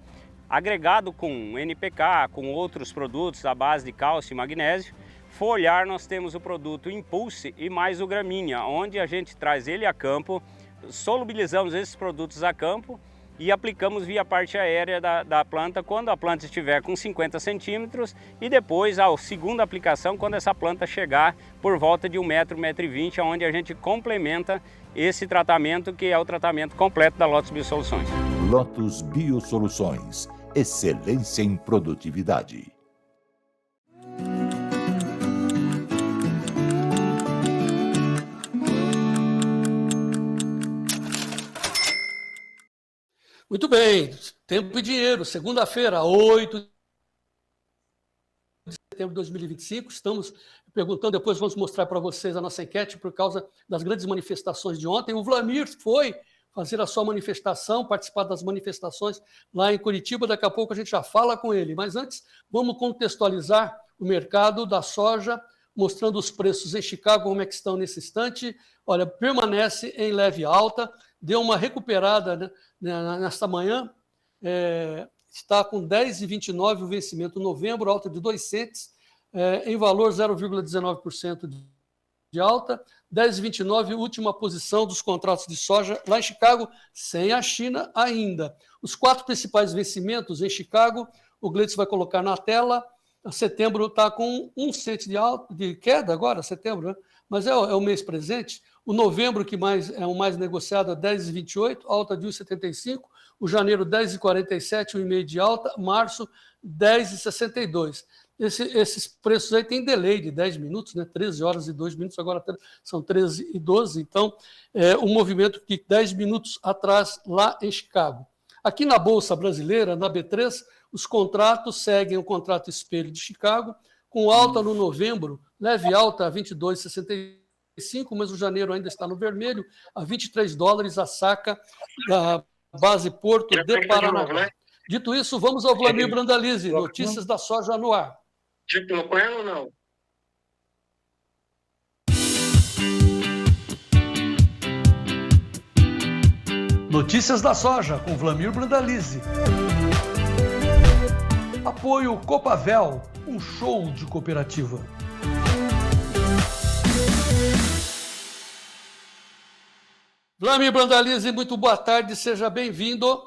agregado com NPK, com outros produtos à base de cálcio e magnésio. Foliar, nós temos o produto Impulse e mais o Gramínea, onde a gente traz ele a campo, solubilizamos esses produtos a campo e aplicamos via parte aérea da planta quando a planta estiver com 50 centímetros e depois a segunda aplicação quando essa planta chegar por volta de 1 metro, 1,20 metro, onde a gente complementa esse tratamento que é o tratamento completo da Lotus Biosoluções. Lotus Biosoluções, excelência em produtividade. Muito bem, Tempo e Dinheiro, segunda-feira, 8 de setembro de 2025. Estamos perguntando, depois vamos mostrar para vocês a nossa enquete por causa das grandes manifestações de ontem. O Vlamir foi fazer a sua manifestação, participar das manifestações lá em Curitiba. Daqui a pouco a gente já fala com ele. Mas antes, vamos contextualizar o mercado da soja, mostrando os preços em Chicago, como é que estão nesse instante. Olha, permanece em leve alta, deu uma recuperada, né, nesta manhã, está com 10,29 o vencimento novembro, alta de 2 cents, em valor 0,19% de alta, 10,29 última posição dos contratos de soja lá em Chicago, sem a China ainda. Os 4 principais vencimentos em Chicago, o Gleitson vai colocar na tela. Setembro está com 1 cento de queda agora, setembro, né? Mas é o mês presente. O novembro, que é o mais negociado, é 10,28, alta de 1,75. O janeiro, 10,47, 1,5 de alta. Março, 10,62. Esses preços aí têm delay de 10 minutos, né? 13 horas e 2 minutos, agora são 13 e 12. Então, um movimento que 10 minutos atrás, lá em Chicago. Aqui na Bolsa Brasileira, na B3, os contratos seguem o contrato espelho de Chicago, com alta no novembro, leve alta a 22,65, mas o janeiro ainda está no vermelho, a $23 a saca da base Porto de Paranaguá. Dito isso, vamos ao Vlamir Brandalize, notícias da soja no ar. Tipo, com ela ou não? Notícias da soja com Vlamir Brandalize. Apoio Copavel, um show de cooperativa. Vlamir Brandalize, muito boa tarde, seja bem-vindo.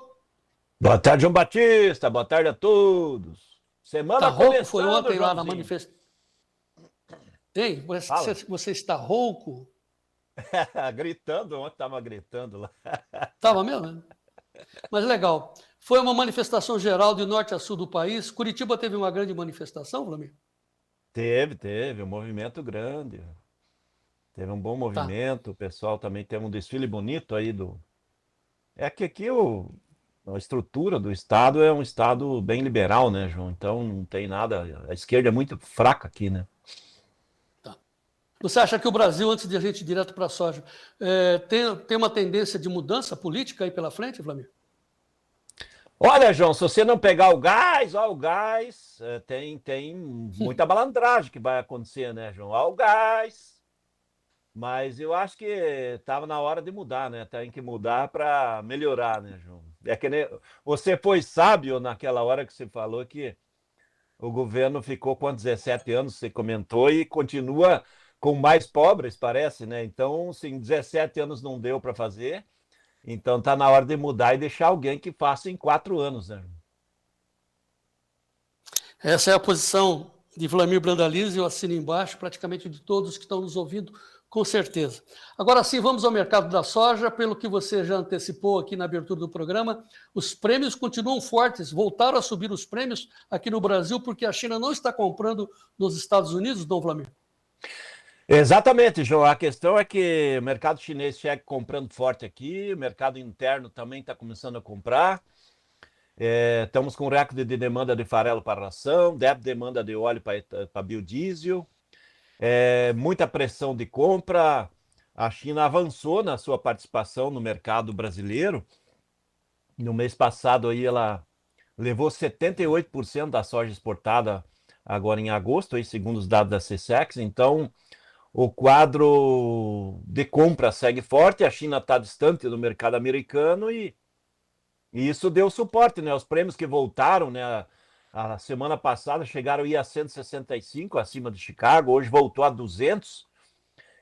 Boa tarde, João Batista, boa tarde a todos. Semana tá rouco, começando, foi ontem lá na Joãozinho. manifestação. Hein, você está rouco? Gritando, ontem estava gritando lá. Estava mesmo, né? Mas legal. Foi uma manifestação geral de norte a sul do país. Curitiba teve uma grande manifestação, Vlamir? Teve um movimento grande. Teve um bom movimento, o pessoal também teve um desfile bonito aí do... É que aqui a estrutura do Estado é um Estado bem liberal, né, João? Então não tem nada... A esquerda é muito fraca aqui, né? Tá. Você acha que o Brasil, antes de a gente ir direto para a soja, tem uma tendência de mudança política aí pela frente, Vlamir? Olha, João, se você não pegar o gás, tem muita malandragem que vai acontecer, né, João? Ó, o gás... Mas eu acho que estava na hora de mudar, né? Tem que mudar para melhorar, né, João? É que nem... Você foi sábio naquela hora que você falou que o governo ficou com 17 anos, você comentou, e continua com mais pobres, parece, né? Então, sim, 17 anos não deu para fazer. Então, tá na hora de mudar e deixar alguém que faça em 4 anos, né? Essa é a posição de Vlamir Brandalize, eu assino embaixo, praticamente de todos que estão nos ouvindo, com certeza. Agora sim, vamos ao mercado da soja. Pelo que você já antecipou aqui na abertura do programa, os prêmios continuam fortes, voltaram a subir os prêmios aqui no Brasil, porque a China não está comprando nos Estados Unidos, Dom Vlamir? Exatamente, João. A questão é que o mercado chinês chega comprando forte aqui, o mercado interno também está começando a comprar. Estamos com recorde de demanda de farelo para ração, demanda de óleo para biodiesel, muita pressão de compra. A China avançou na sua participação no mercado brasileiro. No mês passado aí ela levou 78% da soja exportada agora em agosto, aí, segundo os dados da CSEX. Então, o quadro de compra segue forte, a China está distante do mercado americano e isso deu suporte, né? Os prêmios que voltaram, né? A semana passada chegaram a ir a 165 acima de Chicago, hoje voltou a 200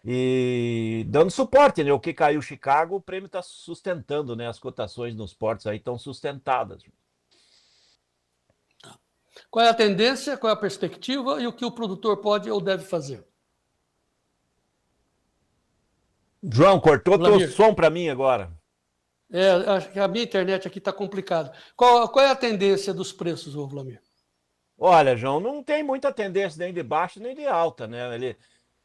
e dando suporte, né? O que caiu Chicago, o prêmio está sustentando, né? As cotações nos portos aí estão sustentadas. Qual é a tendência, qual é a perspectiva e o que o produtor pode ou deve fazer? João, cortou teu som para mim agora. Acho que a minha internet aqui está complicada. Qual é a tendência dos preços, Vlamir? Olha, João, não tem muita tendência nem de baixa nem de alta, né?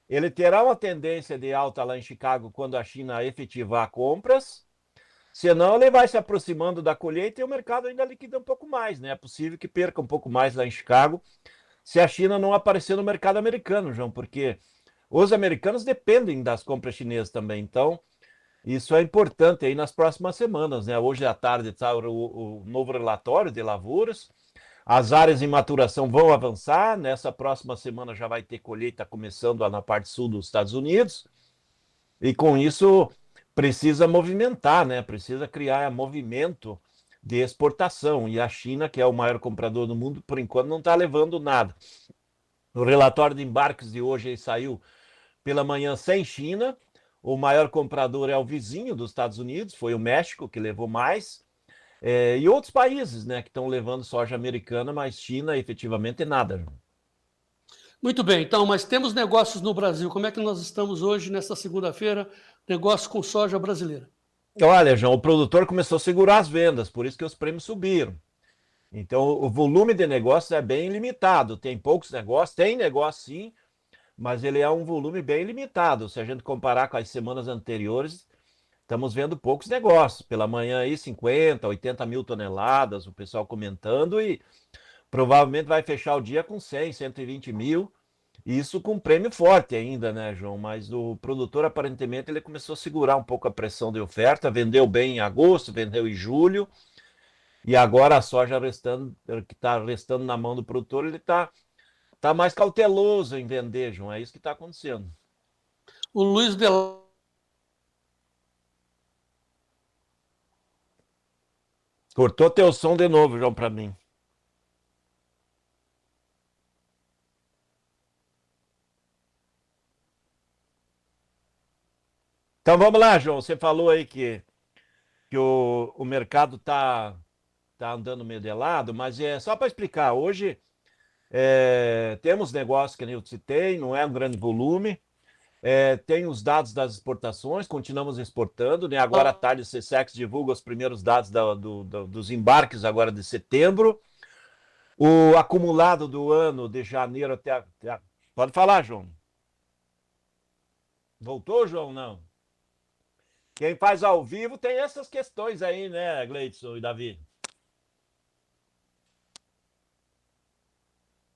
Ele terá uma tendência de alta lá em Chicago quando a China efetivar compras, senão ele vai se aproximando da colheita e o mercado ainda liquida um pouco mais, né? É possível que perca um pouco mais lá em Chicago se a China não aparecer no mercado americano, João, porque os americanos dependem das compras chinesas também, então isso é importante aí nas próximas semanas, né? Hoje à tarde está o novo relatório de lavouras, as áreas em maturação vão avançar, nessa próxima semana já vai ter colheita começando lá na parte sul dos Estados Unidos, e com isso precisa movimentar, né? Precisa criar movimento de exportação, e a China, que é o maior comprador do mundo, por enquanto não está levando nada. O relatório de embarques de hoje saiu pela manhã sem China. O maior comprador é o vizinho dos Estados Unidos, foi o México, que levou mais. E outros países, né, que estão levando soja americana, mas China efetivamente nada. Muito bem, então, mas temos negócios no Brasil. Como é que nós estamos hoje, nesta segunda-feira, negócio com soja brasileira? Olha, João, o produtor começou a segurar as vendas, por isso que os prêmios subiram. Então, o volume de negócios é bem limitado. Tem poucos negócios, tem negócio sim, mas ele é um volume bem limitado. Se a gente comparar com as semanas anteriores, estamos vendo poucos negócios. Pela manhã aí, 50, 80 mil toneladas, o pessoal comentando, e provavelmente vai fechar o dia com 100, 120 mil. Isso com prêmio forte ainda, né, João? Mas o produtor, aparentemente, ele começou a segurar um pouco a pressão de oferta, vendeu bem em agosto, vendeu em julho, e agora a soja que está restando na mão do produtor, ele está mais cauteloso em vender, João. É isso que está acontecendo. O Luiz Del... Cortou teu som de novo, João, para mim. Então vamos lá, João. Você falou aí que o mercado tá andando meio de lado, mas é só para explicar. Hoje temos negócios que eu citei, não é um grande volume. Tem os dados das exportações, continuamos exportando, né? Agora à tarde o CSEX divulga os primeiros dados dos embarques agora de setembro. O acumulado do ano de janeiro até... Pode falar, João. Voltou, João? Não. Quem faz ao vivo tem essas questões aí, né, Gleidson e Davi?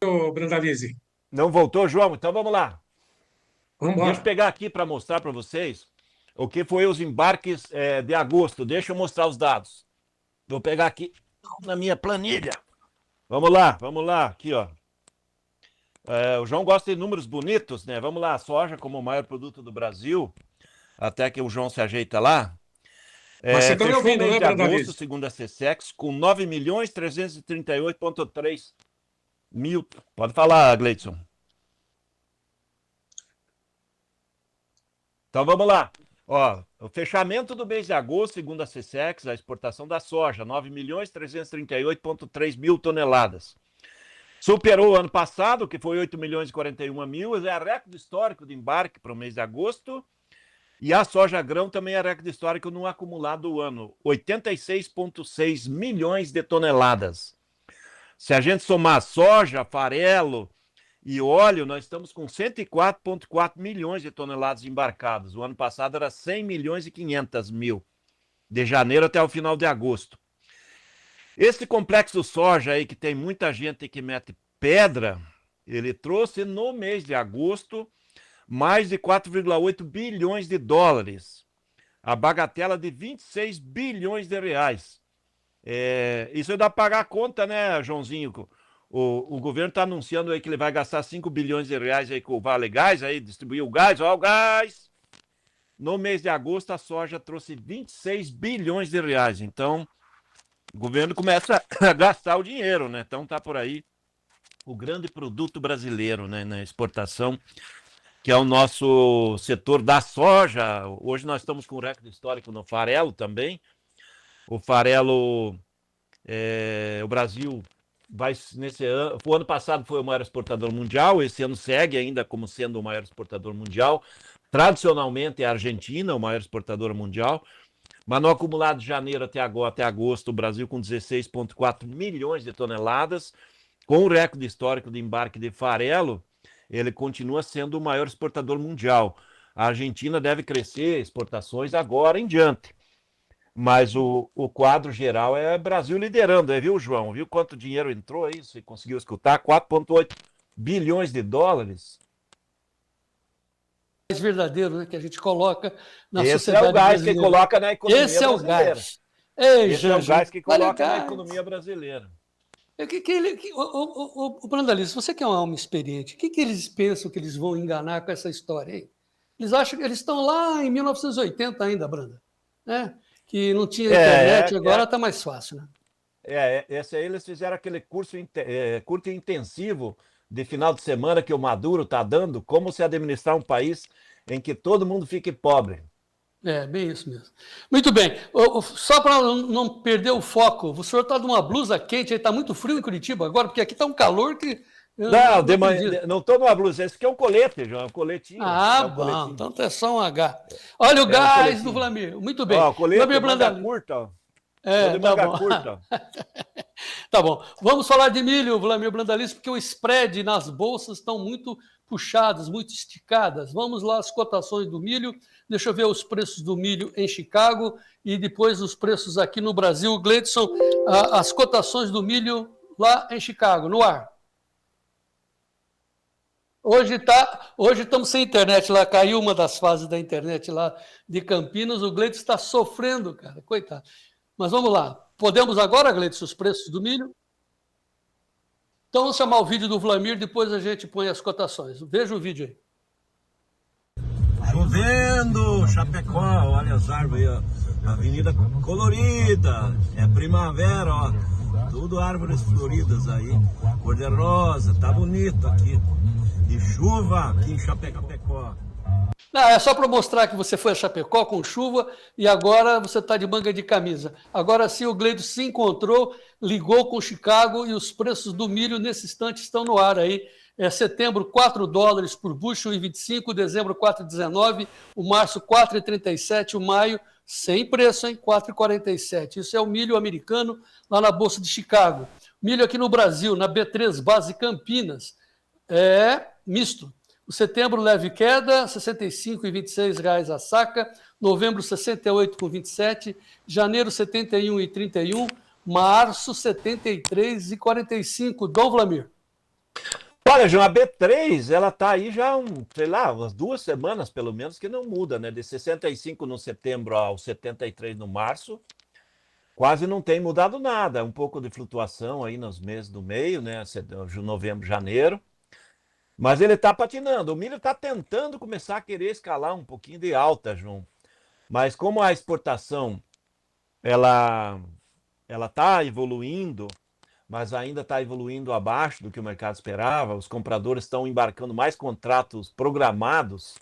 Ô, Brandalize. Não voltou, João? Então vamos lá. Vamos Deixa eu embora. pegar aqui para mostrar para vocês o que foi os embarques de agosto. Deixa eu mostrar os dados. Vou pegar aqui na minha planilha. Vamos lá. Aqui, ó. O João gosta de números bonitos, né? Vamos lá. Soja como o maior produto do Brasil. Até que o João se ajeita lá. Mas você está me ouvindo, né, de agosto, Brandalize? segundo a CSEX, com 9.338.3 mil. Pode falar, Gleidson. Então vamos lá. Ó, o fechamento do mês de agosto, segundo a CSEX, a exportação da soja, 9.338,3 mil toneladas. Superou o ano passado, que foi 8.041 mil, é recorde histórico de embarque para o mês de agosto. E a soja grão também é recorde histórico no acumulado do ano, 86,6 milhões de toneladas. Se a gente somar soja, farelo e óleo, nós estamos com 104,4 milhões de toneladas embarcadas. O ano passado era 100 milhões e 500 mil, de janeiro até o final de agosto. Esse complexo soja aí, que tem muita gente que mete pedra, ele trouxe no mês de agosto mais de 4,8 bilhões de dólares, a bagatela de 26 bilhões de reais. Isso dá para pagar a conta, né, Joãozinho? O governo está anunciando aí que ele vai gastar 5 bilhões de reais aí com o Vale Gás, aí distribuir o gás, ó, o gás. No mês de agosto, a soja trouxe 26 bilhões de reais. Então, o governo começa a gastar o dinheiro, né? Então, tá por aí o grande produto brasileiro, né, na exportação, que é o nosso setor da soja. Hoje nós estamos com um recorde histórico no farelo também. O farelo, o Brasil vai nesse ano, o ano passado foi o maior exportador mundial, esse ano segue ainda como sendo o maior exportador mundial. Tradicionalmente é a Argentina o maior exportador mundial, mas no acumulado de janeiro até agosto, o Brasil com 16,4 milhões de toneladas, com o recorde histórico de embarque de farelo, ele continua sendo o maior exportador mundial. A Argentina deve crescer exportações agora em diante. Mas o quadro geral é Brasil liderando, viu, João? Viu quanto dinheiro entrou aí? Você conseguiu escutar? 4,8 bilhões de dólares. Mais verdadeiro, né, que a gente coloca na Esse sociedade é o gás brasileira. que coloca na economia Esse é o brasileira. gás. Ei, Esse é o Janja, gás que olha o coloca na gás. economia brasileira. O Brandalize, você que é uma alma experiente, o que eles pensam que eles vão enganar com essa história aí? Eles acham que eles estão lá em 1980 ainda, Branda, né? Que não tinha internet, agora está mais fácil, né? Esse aí eles fizeram aquele curso curto e intensivo de final de semana que o Maduro está dando, como se administrar um país em que todo mundo fique pobre. É, bem isso mesmo. Muito bem. Só para não perder o foco, o senhor está de uma blusa quente, está muito frio em Curitiba agora, porque aqui está um calor que... Não, de manhã, não estou numa blusa, esse aqui é um colete, João, é um coletinho. Ah, um bom, coletinho. então é só um H. Olha o gás do Vlamir, muito bem. Ó, colete Vlamir de manga Brandalize. curta, ó. É, de tá manga bom. curta. Tá bom. Vamos falar de milho, Vlamir Brandalize, porque o spread nas bolsas estão muito puxadas, muito esticadas. Vamos lá, as cotações do milho. Deixa eu ver os preços do milho em Chicago e depois os preços aqui no Brasil. Gleidson, as cotações do milho lá em Chicago, no ar. Hoje estamos sem internet lá, caiu uma das fases da internet lá de Campinas. O Gleidson está sofrendo, cara, coitado. Mas vamos lá. Podemos agora, Gleidson, os preços do milho? Então vamos chamar o vídeo do Vlamir, depois a gente põe as cotações. Veja o vídeo aí. Chovendo, Chapecó, olha as árvores aí, ó. Avenida colorida, é primavera, ó. Tudo árvores floridas aí, cor de rosa, tá bonito aqui. E chuva aqui em Chapecó. Não, é só para mostrar que você foi a Chapecó com chuva e agora você está de manga de camisa. Agora sim o Gleido se encontrou, ligou com Chicago e os preços do milho nesse instante estão no ar aí. Setembro, 4 dólares por bushel e 25, dezembro 4,19, o março 4,37, o maio sem preço, hein? 4,47. Isso é o milho americano lá na Bolsa de Chicago. Milho aqui no Brasil, na B3 Base Campinas, é misto. O setembro leve queda, R$ 65,26 a saca, novembro 68,27, janeiro 71,31, março 73,45. Dom Vlamir. Olha, João, a B3, ela tá aí já, sei lá, umas 2 semanas pelo menos que não muda, né? De 65 no setembro ao 73 no março, quase não tem mudado nada. Um pouco de flutuação aí nos meses do meio, né? Novembro, janeiro. Mas ele está patinando. O milho está tentando começar a querer escalar um pouquinho de alta, João. Mas como a exportação ela está evoluindo, mas ainda está evoluindo abaixo do que o mercado esperava, os compradores estão embarcando mais contratos programados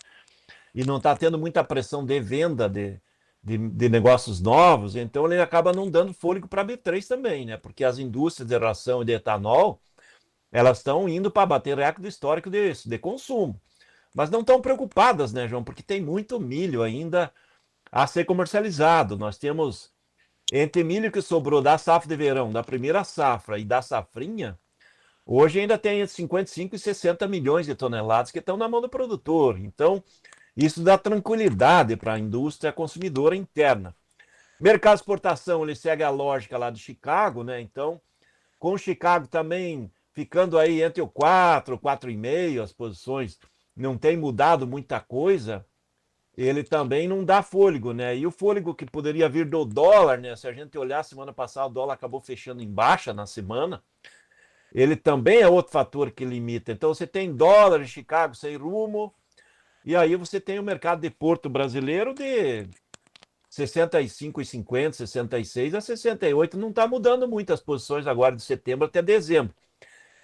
e não está tendo muita pressão de venda de negócios novos, então ele acaba não dando fôlego para a B3 também, né? Porque as indústrias de ração e de etanol, elas estão indo para bater recorde histórico de consumo. Mas não estão preocupadas, né, João? Porque tem muito milho ainda a ser comercializado. Nós temos, entre milho que sobrou da safra de verão, da primeira safra e da safrinha, hoje ainda tem 55 e 60 milhões de toneladas que estão na mão do produtor. Então, isso dá tranquilidade para a indústria consumidora interna. Mercado de exportação, ele segue a lógica lá de Chicago, né? Então, com o Chicago também ficando aí entre o 4, 4,5, as posições, não tem mudado muita coisa, ele também não dá fôlego, né? E o fôlego que poderia vir do dólar, né? Se a gente olhar, semana passada o dólar acabou fechando em baixa na semana, ele também é outro fator que limita. Então você tem dólar em Chicago sem rumo, e aí você tem o mercado de porto brasileiro de 65,50, 66 a 68, não está mudando muito as posições agora de setembro até dezembro.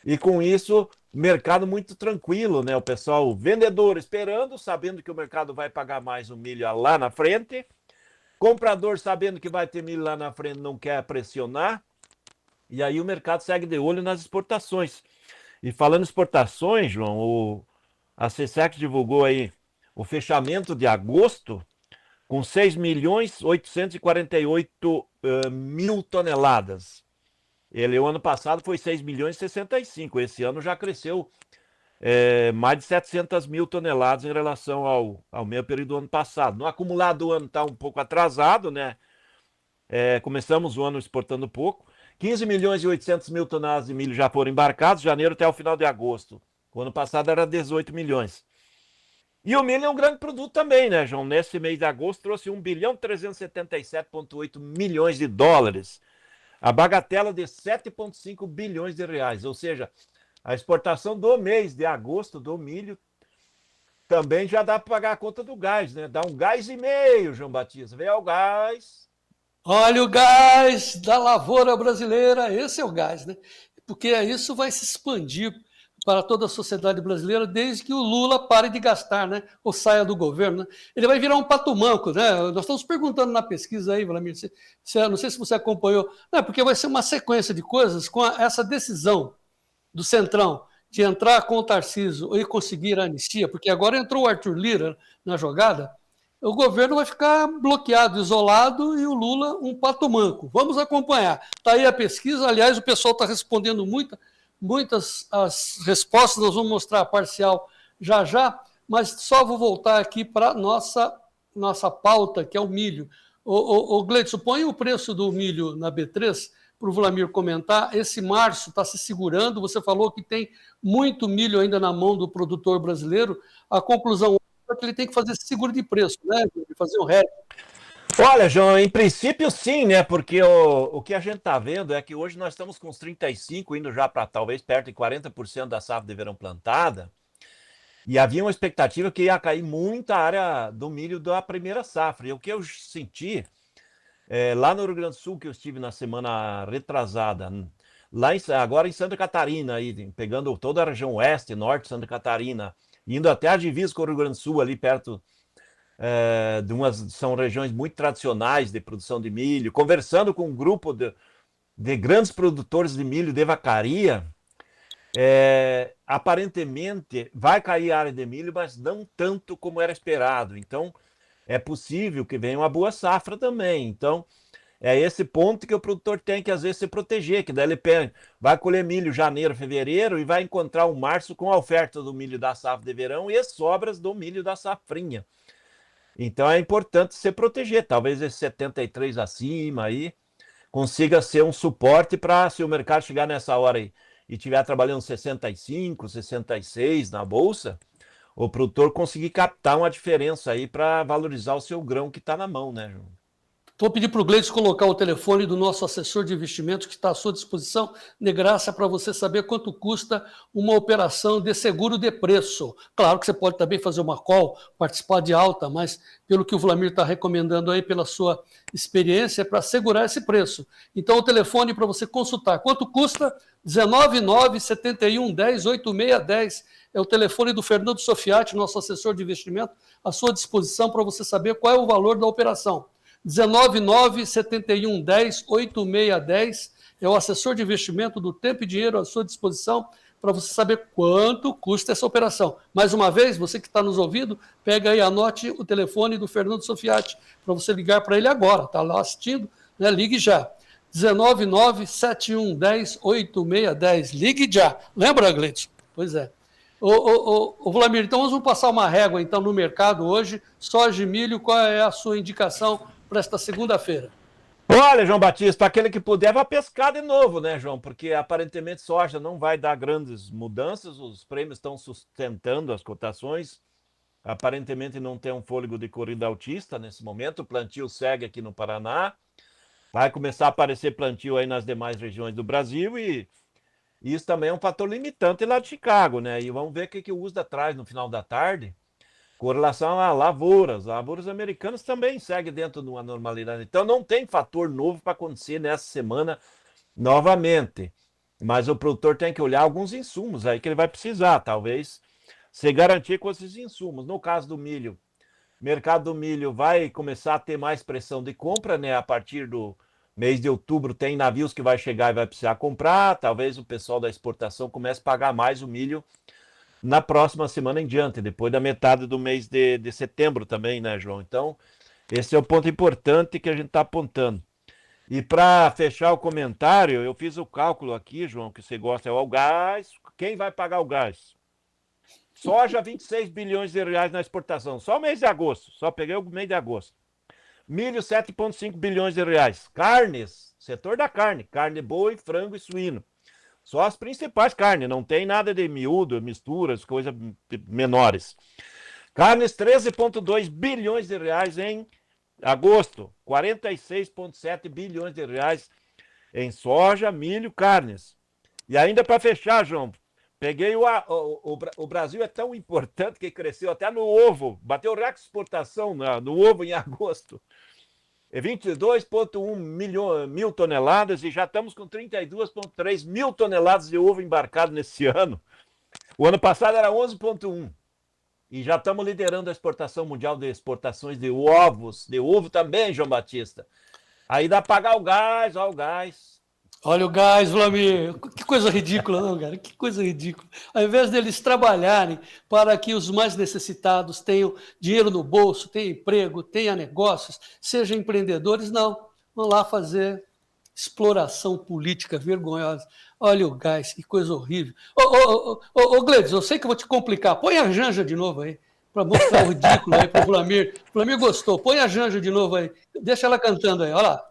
E com isso, mercado muito tranquilo, né? O pessoal, o vendedor esperando, sabendo que o mercado vai pagar mais o milho lá na frente. Comprador sabendo que vai ter milho lá na frente, não quer pressionar. E aí o mercado segue de olho nas exportações. E falando em exportações, João, a CSEX divulgou aí o fechamento de agosto com 6.848 mil toneladas. O ano passado foi 6.065. Esse ano já cresceu mais de 700 mil toneladas em relação ao mesmo período do ano passado. No acumulado do ano está um pouco atrasado, né? Começamos o ano exportando pouco. 15 milhões e 800 mil toneladas de milho já foram embarcados, de janeiro até o final de agosto. O ano passado era 18 milhões. E o milho é um grande produto também, né, João? Nesse mês de agosto trouxe 1.377,8 milhões de dólares. A bagatela de 7,5 bilhões de reais. Ou seja, a exportação do mês de agosto do milho também já dá para pagar a conta do gás, né? Dá um gás e meio, João Batista. Vem ao gás. Olha o gás da lavoura brasileira, esse é o gás, né? Porque isso vai se expandir para toda a sociedade brasileira desde que o Lula pare de gastar, né? Ou saia do governo, né? Ele vai virar um pato manco, né? Nós estamos perguntando na pesquisa aí, Vladimir, não sei se você acompanhou, não, porque vai ser uma sequência de coisas com essa decisão do Centrão de entrar com o Tarcísio e conseguir a anistia, porque agora entrou o Arthur Lira na jogada, o governo vai ficar bloqueado, isolado, e o Lula um pato manco. Vamos acompanhar. Está aí a pesquisa, aliás, o pessoal está respondendo muitas as respostas, nós vamos mostrar a parcial já, mas só vou voltar aqui para a nossa pauta, que é o milho. Gleidson, põe o preço do milho na B3 para o Vladimir comentar. Esse março está se segurando, você falou que tem muito milho ainda na mão do produtor brasileiro. A conclusão é que ele tem que fazer esse seguro de preço, né? Fazer um hedge. Olha, João, em princípio sim, né? Porque o que a gente está vendo é que hoje nós estamos com uns 35, indo já para talvez perto de 40% da safra de verão plantada, e havia uma expectativa que ia cair muita área do milho da primeira safra. E o que eu senti lá no Rio Grande do Sul, que eu estive na semana retrasada, agora em Santa Catarina, aí, pegando toda a região oeste, norte de Santa Catarina, indo até a divisa com o Rio Grande do Sul, ali perto são regiões muito tradicionais de produção de milho, conversando com um grupo de grandes produtores de milho de vacaria, aparentemente vai cair a área de milho, mas não tanto como era esperado. Então, é possível que venha uma boa safra também. Então, é esse ponto que o produtor tem que, às vezes, se proteger, que daí ele vai colher milho janeiro, fevereiro e vai encontrar um março com a oferta do milho da safra de verão e as sobras do milho da safrinha. Então, é importante se proteger. Talvez esse 73 acima aí consiga ser um suporte para, se o mercado chegar nessa hora aí e estiver trabalhando 65, 66 na bolsa, o produtor conseguir captar uma diferença aí para valorizar o seu grão que está na mão, né, João? Vou pedir para o Gleidson colocar o telefone do nosso assessor de investimentos, que está à sua disposição, de graça, para você saber quanto custa uma operação de seguro de preço. Claro que você pode também fazer uma call, participar de alta, mas pelo que o Vlamir está recomendando aí, pela sua experiência, é para segurar esse preço. Então, o telefone para você consultar. Quanto custa? 199-7110-8610. É o telefone do Fernando Sofiati, nosso assessor de investimento, à sua disposição para você saber qual é o valor da operação. 199-7110-8610 é o assessor de investimento do Tempo e Dinheiro à sua disposição para você saber quanto custa essa operação. Mais uma vez, você que está nos ouvindo, pega aí, anote o telefone do Fernando Sofiati para você ligar para ele agora. Está lá assistindo, né? Ligue já. 199-7110-8610. Ligue já. Lembra, Gleidson? Pois é. Ô, Vlamir, então vamos passar uma régua então, no mercado hoje. Soja e milho, qual é a sua indicação para esta segunda-feira? Olha, João Batista, aquele que puder vai pescar de novo, né, João? Porque aparentemente soja não vai dar grandes mudanças, os prêmios estão sustentando as cotações, aparentemente não tem um fôlego de corrida altista nesse momento, o plantio segue aqui no Paraná, vai começar a aparecer plantio aí nas demais regiões do Brasil e isso também é um fator limitante lá de Chicago, né? E vamos ver o que o USDA traz no final da tarde com relação a lavouras. Lavouras americanas também seguem dentro de uma normalidade. Então não tem fator novo para acontecer nessa semana novamente. Mas o produtor tem que olhar alguns insumos aí que ele vai precisar, talvez se garantir com esses insumos. No caso do milho, o mercado do milho vai começar a ter mais pressão de compra, né? A partir do mês de outubro tem navios que vai chegar e vai precisar comprar. Talvez o pessoal da exportação comece a pagar mais o milho na próxima semana em diante, depois da metade do mês de setembro também, né, João? Então, esse é o ponto importante que a gente está apontando. E para fechar o comentário, eu fiz o cálculo aqui, João, que você gosta, é o gás. Quem vai pagar o gás? Soja, 26 bilhões de reais na exportação, só o mês de agosto, só peguei o mês de agosto. Milho, 7,5 bilhões de reais. Carnes, setor da carne, carne boi, frango e suíno. Só as principais carnes, não tem nada de miúdo, misturas, coisas menores. Carnes, 13,2 bilhões de reais em agosto, 46,7 bilhões de reais em soja, milho, carnes. E ainda para fechar, João, peguei o Brasil é tão importante que cresceu até no ovo, bateu recorde de exportação no ovo em agosto. 22,1 mil toneladas e já estamos com 32,3 mil toneladas de ovo embarcado nesse ano. O ano passado era 11,1. E já estamos liderando a exportação mundial de exportações de ovos, de ovo também, João Batista. Aí dá para pagar o gás, ó o gás. Olha o gás, Vlamir. Que coisa ridícula, não, cara? Que coisa ridícula. Ao invés deles trabalharem para que os mais necessitados tenham dinheiro no bolso, tenham emprego, tenham negócios, sejam empreendedores, não. Vão lá fazer exploração política vergonhosa. Olha o gás, que coisa horrível. Ô Gleidson, eu sei que eu vou te complicar. Põe a Janja de novo aí, para mostrar o ridículo aí para o Vlamir. O Vlamir gostou. Põe a Janja de novo aí. Deixa ela cantando aí, olha lá.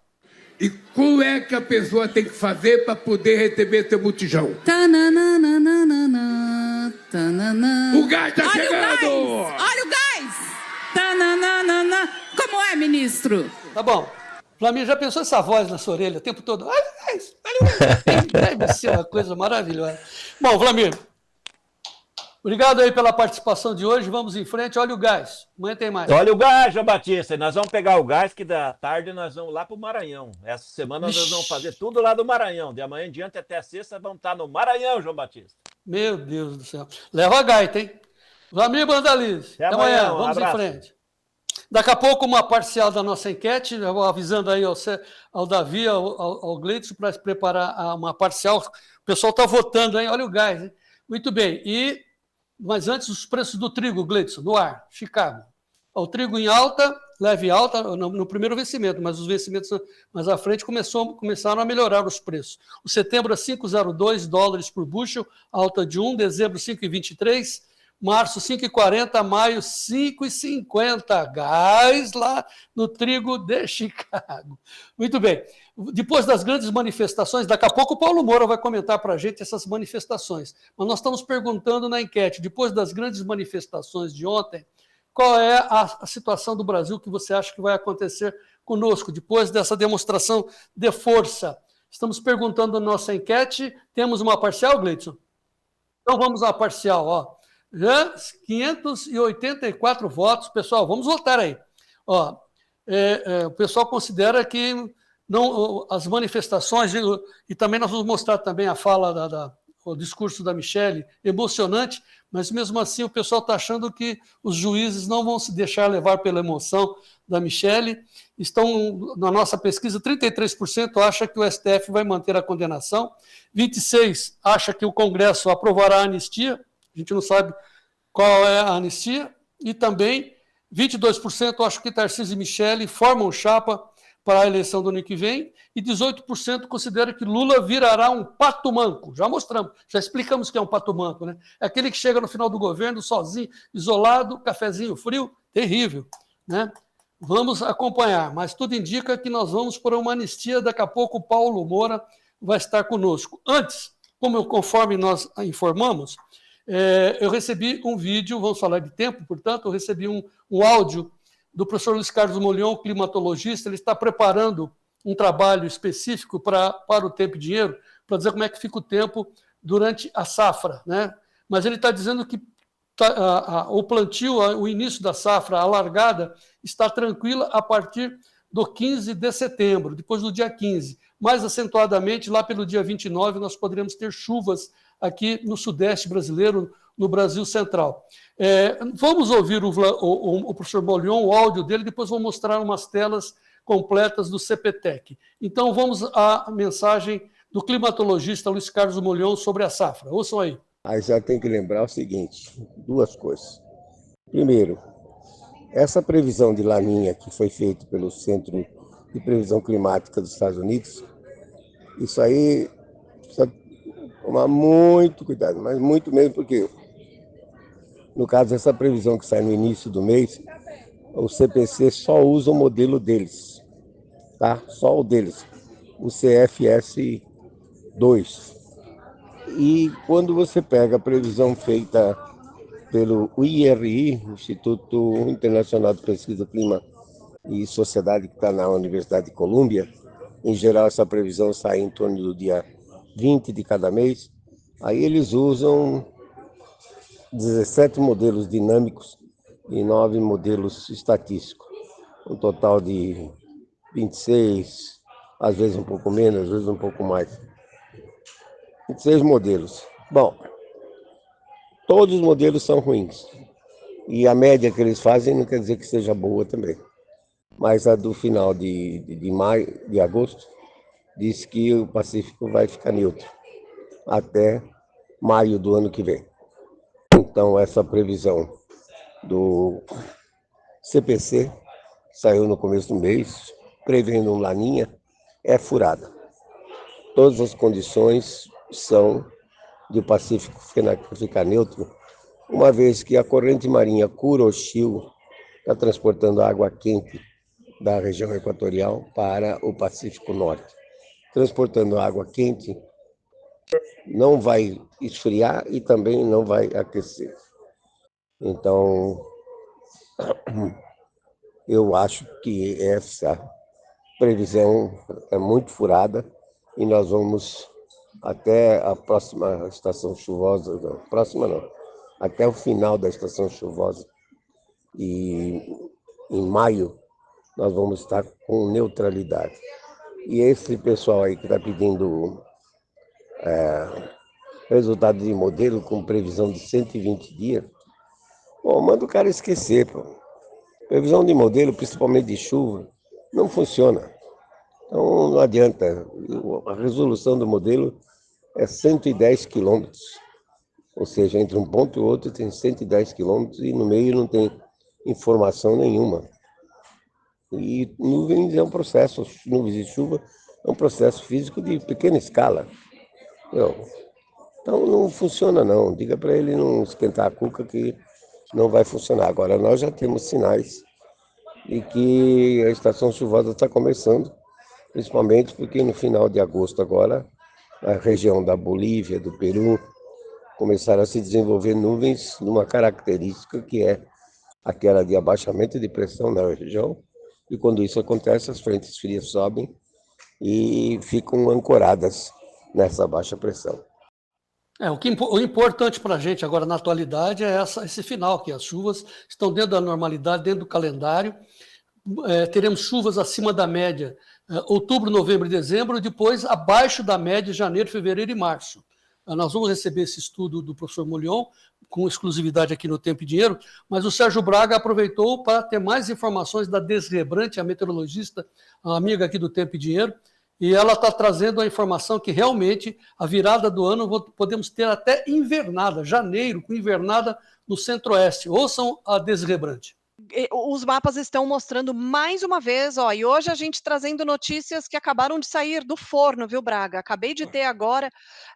E como é que a pessoa tem que fazer para poder receber seu botijão? Tananana, tananana. O gás tá chegando! Olha o gás! Tananana. Como é, ministro? Tá bom. Vlamir, já pensou essa voz na sua orelha o tempo todo? Olha o gás! Olha o gás! Deve ser uma coisa maravilhosa. Bom, Vlamir, obrigado aí pela participação de hoje. Vamos em frente. Olha o gás. Amanhã tem mais. Olha o gás, João Batista. Nós vamos pegar o gás que da tarde nós vamos lá para o Maranhão. Essa semana nós vamos fazer tudo lá do Maranhão. De amanhã em diante até sexta vamos estar no Maranhão, João Batista. Meu Deus do céu. Leva a gaita, hein? Vlamir Bandalize. Até amanhã. Vamos em frente. Daqui a pouco uma parcial da nossa enquete. Eu vou avisando aí ao Davi, ao Gleidson, para preparar uma parcial. O pessoal está votando, hein? Olha o gás, hein? Muito bem. Mas antes, os preços do trigo, Gleidson, no ar, Chicago. O trigo em alta, leve alta, no primeiro vencimento, mas os vencimentos mais à frente começaram a melhorar os preços. O setembro é 5,02 dólares por bushel, alta de 1, dezembro 5,23, março 5,40, maio 5,50. Gás lá no trigo de Chicago. Muito bem. Depois das grandes manifestações, daqui a pouco o Paulo Moura vai comentar para a gente essas manifestações. Mas nós estamos perguntando na enquete, depois das grandes manifestações de ontem, qual é a situação do Brasil que você acha que vai acontecer conosco depois dessa demonstração de força. Estamos perguntando na nossa enquete. Temos uma parcial, Gleidson? Então vamos à parcial. Ó. Já 584 votos. Pessoal, vamos votar aí. Ó, o pessoal considera que não, as manifestações, e também nós vamos mostrar também a fala o discurso da Michelle, emocionante, mas mesmo assim o pessoal está achando que os juízes não vão se deixar levar pela emoção da Michelle. Estão, na nossa pesquisa, 33% acha que o STF vai manter a condenação, 26% acha que o Congresso aprovará a anistia, a gente não sabe qual é a anistia, e também 22% acham que Tarcísio e Michelle formam chapa para a eleição do ano que vem, e 18% considera que Lula virará um pato manco. Já mostramos, já explicamos o que é um pato manco, né? É aquele que chega no final do governo sozinho, isolado, cafezinho frio, terrível, né? Vamos acompanhar, mas tudo indica que nós vamos por uma anistia. Daqui a pouco o Paulo Moura vai estar conosco. Antes, conforme nós informamos, eu recebi um vídeo, vamos falar de tempo, portanto, eu recebi um áudio do professor Luiz Carlos Molhon, climatologista. Ele está preparando um trabalho específico para o Tempo e Dinheiro, para dizer como é que fica o tempo durante a safra, né? Mas ele está dizendo que o plantio, o início da safra, a largada, está tranquila a partir do 15 de setembro, depois do dia 15. Mais acentuadamente, lá pelo dia 29, nós poderemos ter chuvas aqui no Sudeste brasileiro, no Brasil Central. Vamos ouvir o professor Molhon, o áudio dele, depois vou mostrar umas telas completas do CPTEC. Então, vamos à mensagem do climatologista Luiz Carlos Molhon sobre a safra. Ouçam aí. Aí já tem que lembrar o seguinte, duas coisas. Primeiro, essa previsão de laninha que foi feita pelo Centro de Previsão Climática dos Estados Unidos, isso aí precisa tomar muito cuidado, mas muito mesmo, porque no caso dessa previsão que sai no início do mês, o CPC só usa o modelo deles, tá? Só o deles, o CFS 2. E quando você pega a previsão feita pelo IRI, Instituto Internacional de Pesquisa, Clima e Sociedade, que está na Universidade de Colômbia, em geral essa previsão sai em torno do dia 20 de cada mês. Aí eles usam 17 modelos dinâmicos e 9 modelos estatísticos. Um total de 26, às vezes um pouco menos, às vezes um pouco mais. 26 modelos. Bom, todos os modelos são ruins. E a média que eles fazem não quer dizer que seja boa também. Mas a do final de agosto diz que o Pacífico vai ficar neutro até maio do ano que vem. Então, essa previsão do CPC saiu no começo do mês, prevendo um laninha, é furada. Todas as condições são de o Pacífico ficar neutro, uma vez que a corrente marinha Kuroshio está transportando água quente da região equatorial para o Pacífico Norte. Transportando água quente, não vai esfriar e também não vai aquecer. Então, eu acho que essa previsão é muito furada e nós vamos até a próxima estação chuvosa, até o final da estação chuvosa, e em maio nós vamos estar com neutralidade. E esse pessoal aí que está pedindo resultado de modelo com previsão de 120 dias, pô, manda o cara esquecer, pô. Previsão de modelo, principalmente de chuva, não funciona. Então não adianta. A resolução do modelo é 110 quilômetros. Ou seja, entre um ponto e outro tem 110 quilômetros e no meio não tem informação nenhuma. E nuvens é um processo, nuvens de chuva é um processo físico de pequena escala. Então não funciona não. Diga para ele não esquentar a cuca que não vai funcionar. Agora nós já temos sinais de que a estação chuvosa está começando, principalmente porque no final de agosto agora, a região da Bolívia, do Peru, começaram a se desenvolver nuvens numa característica que é aquela de abaixamento de pressão na região, e quando isso acontece, as frentes frias sobem e ficam ancoradas nessa baixa pressão. O importante para a gente agora na atualidade é esse final, que as chuvas estão dentro da normalidade, dentro do calendário. Teremos chuvas acima da média outubro, novembro e dezembro, e depois abaixo da média janeiro, fevereiro e março. Nós vamos receber esse estudo do professor Molion, com exclusividade aqui no Tempo e Dinheiro, mas o Sérgio Braga aproveitou para ter mais informações da Desrebrante, a meteorologista, a amiga aqui do Tempo e Dinheiro, e ela está trazendo a informação que realmente a virada do ano podemos ter até invernada, janeiro, com invernada no centro-oeste. Ouçam a Desrebrante. Os mapas estão mostrando mais uma vez, e hoje a gente trazendo notícias que acabaram de sair do forno, viu, Braga? Acabei de ter agora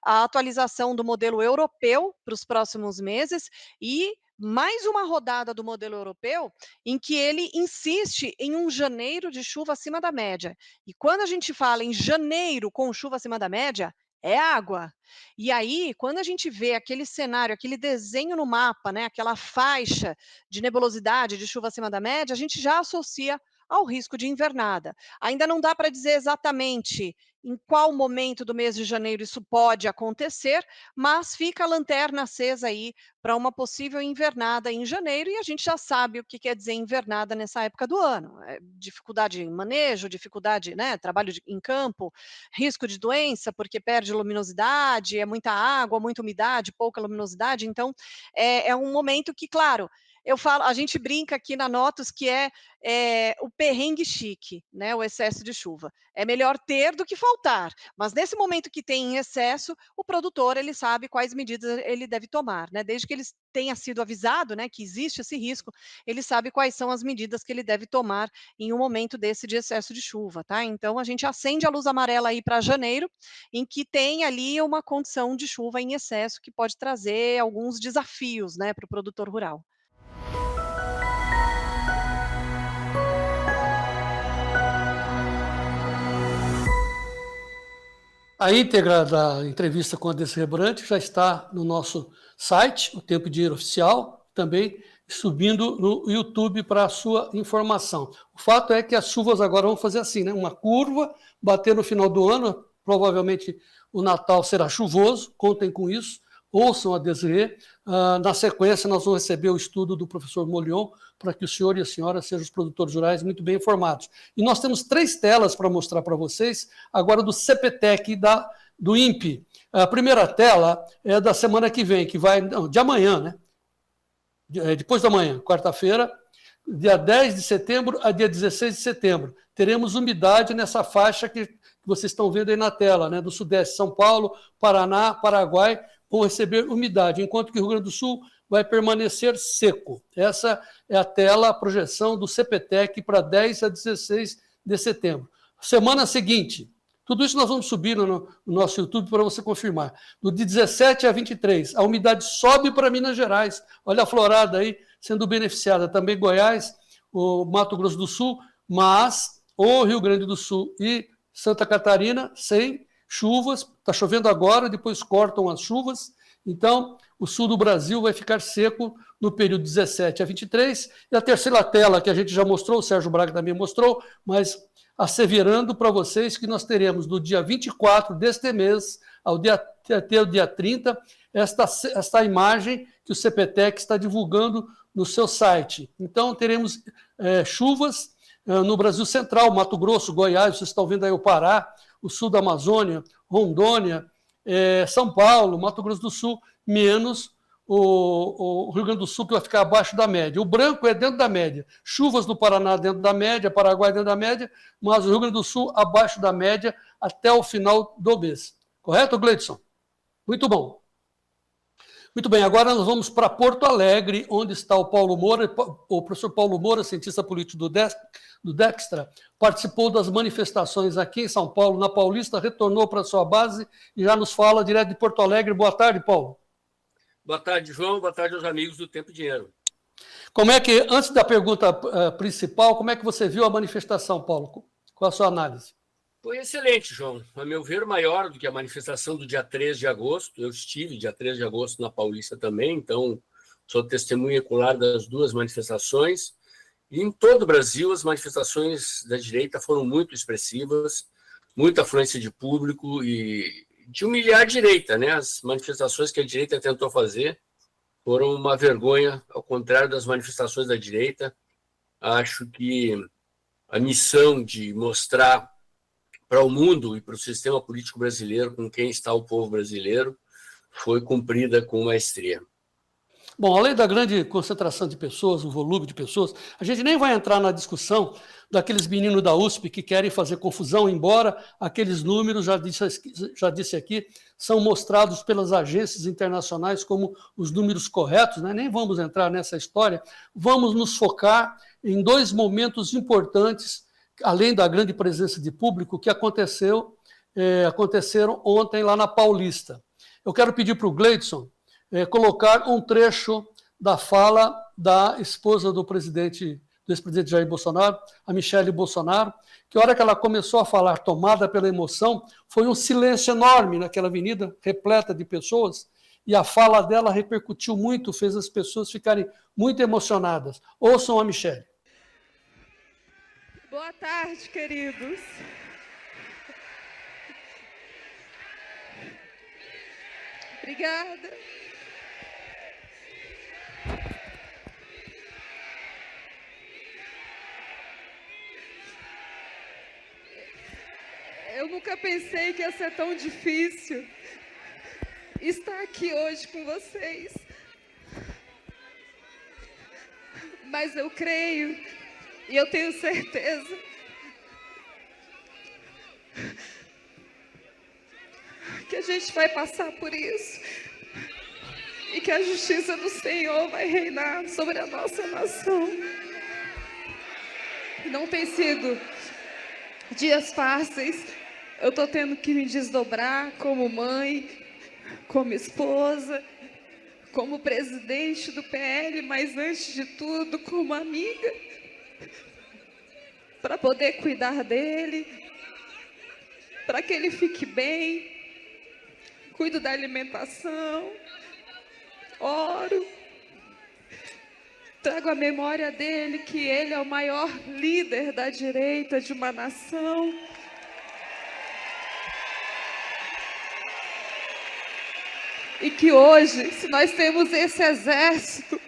a atualização do modelo europeu para os próximos meses e mais uma rodada do modelo europeu em que ele insiste em um janeiro de chuva acima da média. E quando a gente fala em janeiro com chuva acima da média, é água. E aí, quando a gente vê aquele cenário, aquele desenho no mapa, né, aquela faixa de nebulosidade de chuva acima da média, a gente já associa ao risco de invernada. Ainda não dá para dizer exatamente em qual momento do mês de janeiro isso pode acontecer, mas fica a lanterna acesa aí para uma possível invernada em janeiro, e a gente já sabe o que quer dizer invernada nessa época do ano. Dificuldade em manejo, dificuldade, né, trabalho em campo, risco de doença, porque perde luminosidade, é muita água, muita umidade, pouca luminosidade, então é um momento que, claro, a gente brinca aqui na Notus que é o perrengue chique, né, o excesso de chuva. É melhor ter do que faltar, mas nesse momento que tem em excesso, o produtor ele sabe quais medidas ele deve tomar, né? Desde que ele tenha sido avisado, né, que existe esse risco, ele sabe quais são as medidas que ele deve tomar em um momento desse de excesso de chuva, tá? Então a gente acende a luz amarela aí para janeiro, em que tem ali uma condição de chuva em excesso que pode trazer alguns desafios, né, para o produtor rural. A íntegra da entrevista com a Desrebrante já está no nosso site, o Tempo e Dinheiro Oficial, também subindo no YouTube para a sua informação. O fato é que as chuvas agora vão fazer assim, né? Uma curva, bater no final do ano, provavelmente o Natal será chuvoso, contem com isso, ouçam a Desirê. Na sequência, nós vamos receber o estudo do professor Molion, para que o senhor e a senhora sejam os produtores rurais muito bem informados. E nós temos 3 telas para mostrar para vocês, agora do CPTEC do INPE. A primeira tela é da semana que vem, de amanhã, né? Depois da manhã, quarta-feira, dia 10 de setembro a dia 16 de setembro. Teremos umidade nessa faixa que vocês estão vendo aí na tela, né? Do Sudeste, São Paulo, Paraná, Paraguai, vão receber umidade, enquanto que o Rio Grande do Sul vai permanecer seco. Essa é a tela, a projeção do CPTEC para 10 a 16 de setembro. Semana seguinte, tudo isso nós vamos subir no nosso YouTube para você confirmar. Do de 17 a 23, a umidade sobe para Minas Gerais. Olha a florada aí sendo beneficiada. Também Goiás, o Mato Grosso do Sul, mas o Rio Grande do Sul e Santa Catarina sem chuvas. Está chovendo agora, depois cortam as chuvas. Então, o sul do Brasil vai ficar seco no período 17 a 23. E a terceira tela, que a gente já mostrou, o Sérgio Braga também mostrou, mas asseverando para vocês que nós teremos do dia 24 deste mês até o dia 30, esta imagem que o CPTEC está divulgando no seu site. Então, teremos chuvas no Brasil Central, Mato Grosso, Goiás, vocês estão vendo aí o Pará, o sul da Amazônia, Rondônia, São Paulo, Mato Grosso do Sul, menos o Rio Grande do Sul, que vai ficar abaixo da média. O branco é dentro da média. Chuvas no Paraná dentro da média, Paraguai dentro da média, mas o Rio Grande do Sul abaixo da média até o final do mês. Correto, Gleidson? Muito bom. Muito bem, agora nós vamos para Porto Alegre, onde está o Paulo Moura. O professor Paulo Moura, cientista político do Dextra, participou das manifestações aqui em São Paulo, na Paulista, retornou para sua base e já nos fala direto de Porto Alegre. Boa tarde, Paulo. Boa tarde, João. Boa tarde aos amigos do Tempo e Dinheiro. Como é que, antes da pergunta principal, como é que você viu a manifestação, Paulo? Qual a sua análise? Foi excelente, João. A meu ver, maior do que a manifestação do dia 3 de agosto. Eu estive dia 3 de agosto na Paulista também, então sou testemunha ocular das duas manifestações, e em todo o Brasil as manifestações da direita foram muito expressivas, muita afluência de público e de humilhar a direita, né? As manifestações que a direita tentou fazer foram uma vergonha, ao contrário das manifestações da direita. Acho que a missão de mostrar para o mundo e para o sistema político brasileiro com quem está o povo brasileiro foi cumprida com maestria. Bom, além da grande concentração de pessoas, o volume de pessoas, a gente nem vai entrar na discussão daqueles meninos da USP que querem fazer confusão, embora aqueles números, já disse aqui, são mostrados pelas agências internacionais como os números corretos, né? Nem vamos entrar nessa história, vamos nos focar em dois momentos importantes, além da grande presença de público, que aconteceram ontem lá na Paulista. Eu quero pedir para o Gleidson colocar um trecho da fala da esposa do ex-presidente Jair Bolsonaro, a Michele Bolsonaro, que a hora que ela começou a falar, tomada pela emoção, foi um silêncio enorme naquela avenida, repleta de pessoas, e a fala dela repercutiu muito, fez as pessoas ficarem muito emocionadas. Ouçam a Michele. Boa tarde, queridos. Obrigada. Eu nunca pensei que ia ser tão difícil estar aqui hoje com vocês. Mas eu creio e eu tenho certeza que a gente vai passar por isso e que a justiça do Senhor vai reinar sobre a nossa nação. Não tem sido dias fáceis. Eu estou tendo que me desdobrar como mãe, como esposa, como presidente do PL, mas antes de tudo, como amiga, para poder cuidar dele, para que ele fique bem. Cuido da alimentação, oro, trago a memória dele que ele é o maior líder da direita de uma nação. E que hoje, se nós temos esse exército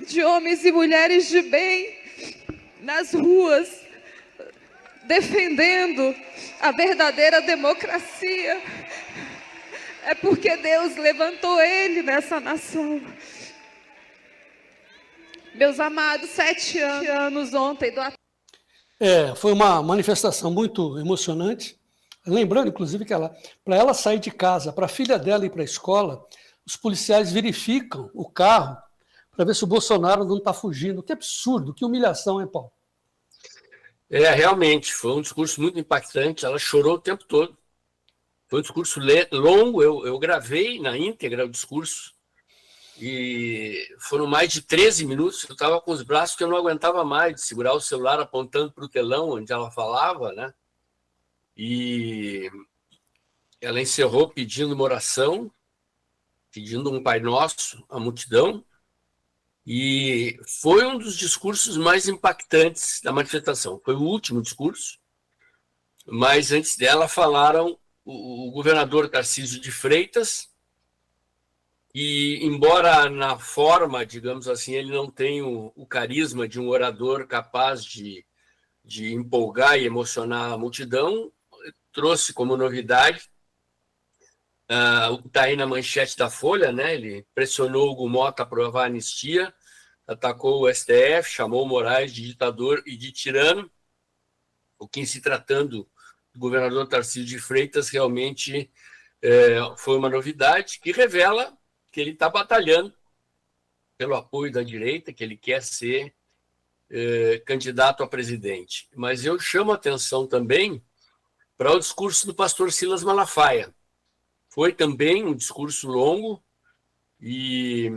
de homens e mulheres de bem nas ruas, defendendo a verdadeira democracia, é porque Deus levantou ele nessa nação. Meus amados, 7 anos ontem do ataque. Foi uma manifestação muito emocionante. Lembrando, inclusive, que para ela sair de casa, para a filha dela ir para a escola, os policiais verificam o carro para ver se o Bolsonaro não está fugindo. Que absurdo, que humilhação, hein, Paulo? Realmente, foi um discurso muito impactante. Ela chorou o tempo todo. Foi um discurso longo, eu gravei na íntegra o discurso. E foram mais de 13 minutos. Eu estava com os braços que eu não aguentava mais de segurar o celular apontando para o telão onde ela falava, né? E ela encerrou pedindo uma oração, pedindo um Pai Nosso à multidão, e foi um dos discursos mais impactantes da manifestação. Foi o último discurso, mas antes dela falaram o governador Tarcísio de Freitas, e embora na forma, digamos assim, ele não tenha o carisma de um orador capaz de empolgar e emocionar a multidão, trouxe como novidade, está aí na manchete da Folha, né? Ele pressionou o Hugo Mota a aprovar a anistia, atacou o STF, chamou o Moraes de ditador e de tirano, o que, em se tratando do governador Tarcísio de Freitas, realmente foi uma novidade que revela que ele está batalhando pelo apoio da direita, que ele quer ser candidato a presidente. Mas eu chamo a atenção também para o discurso do pastor Silas Malafaia. Foi também um discurso longo e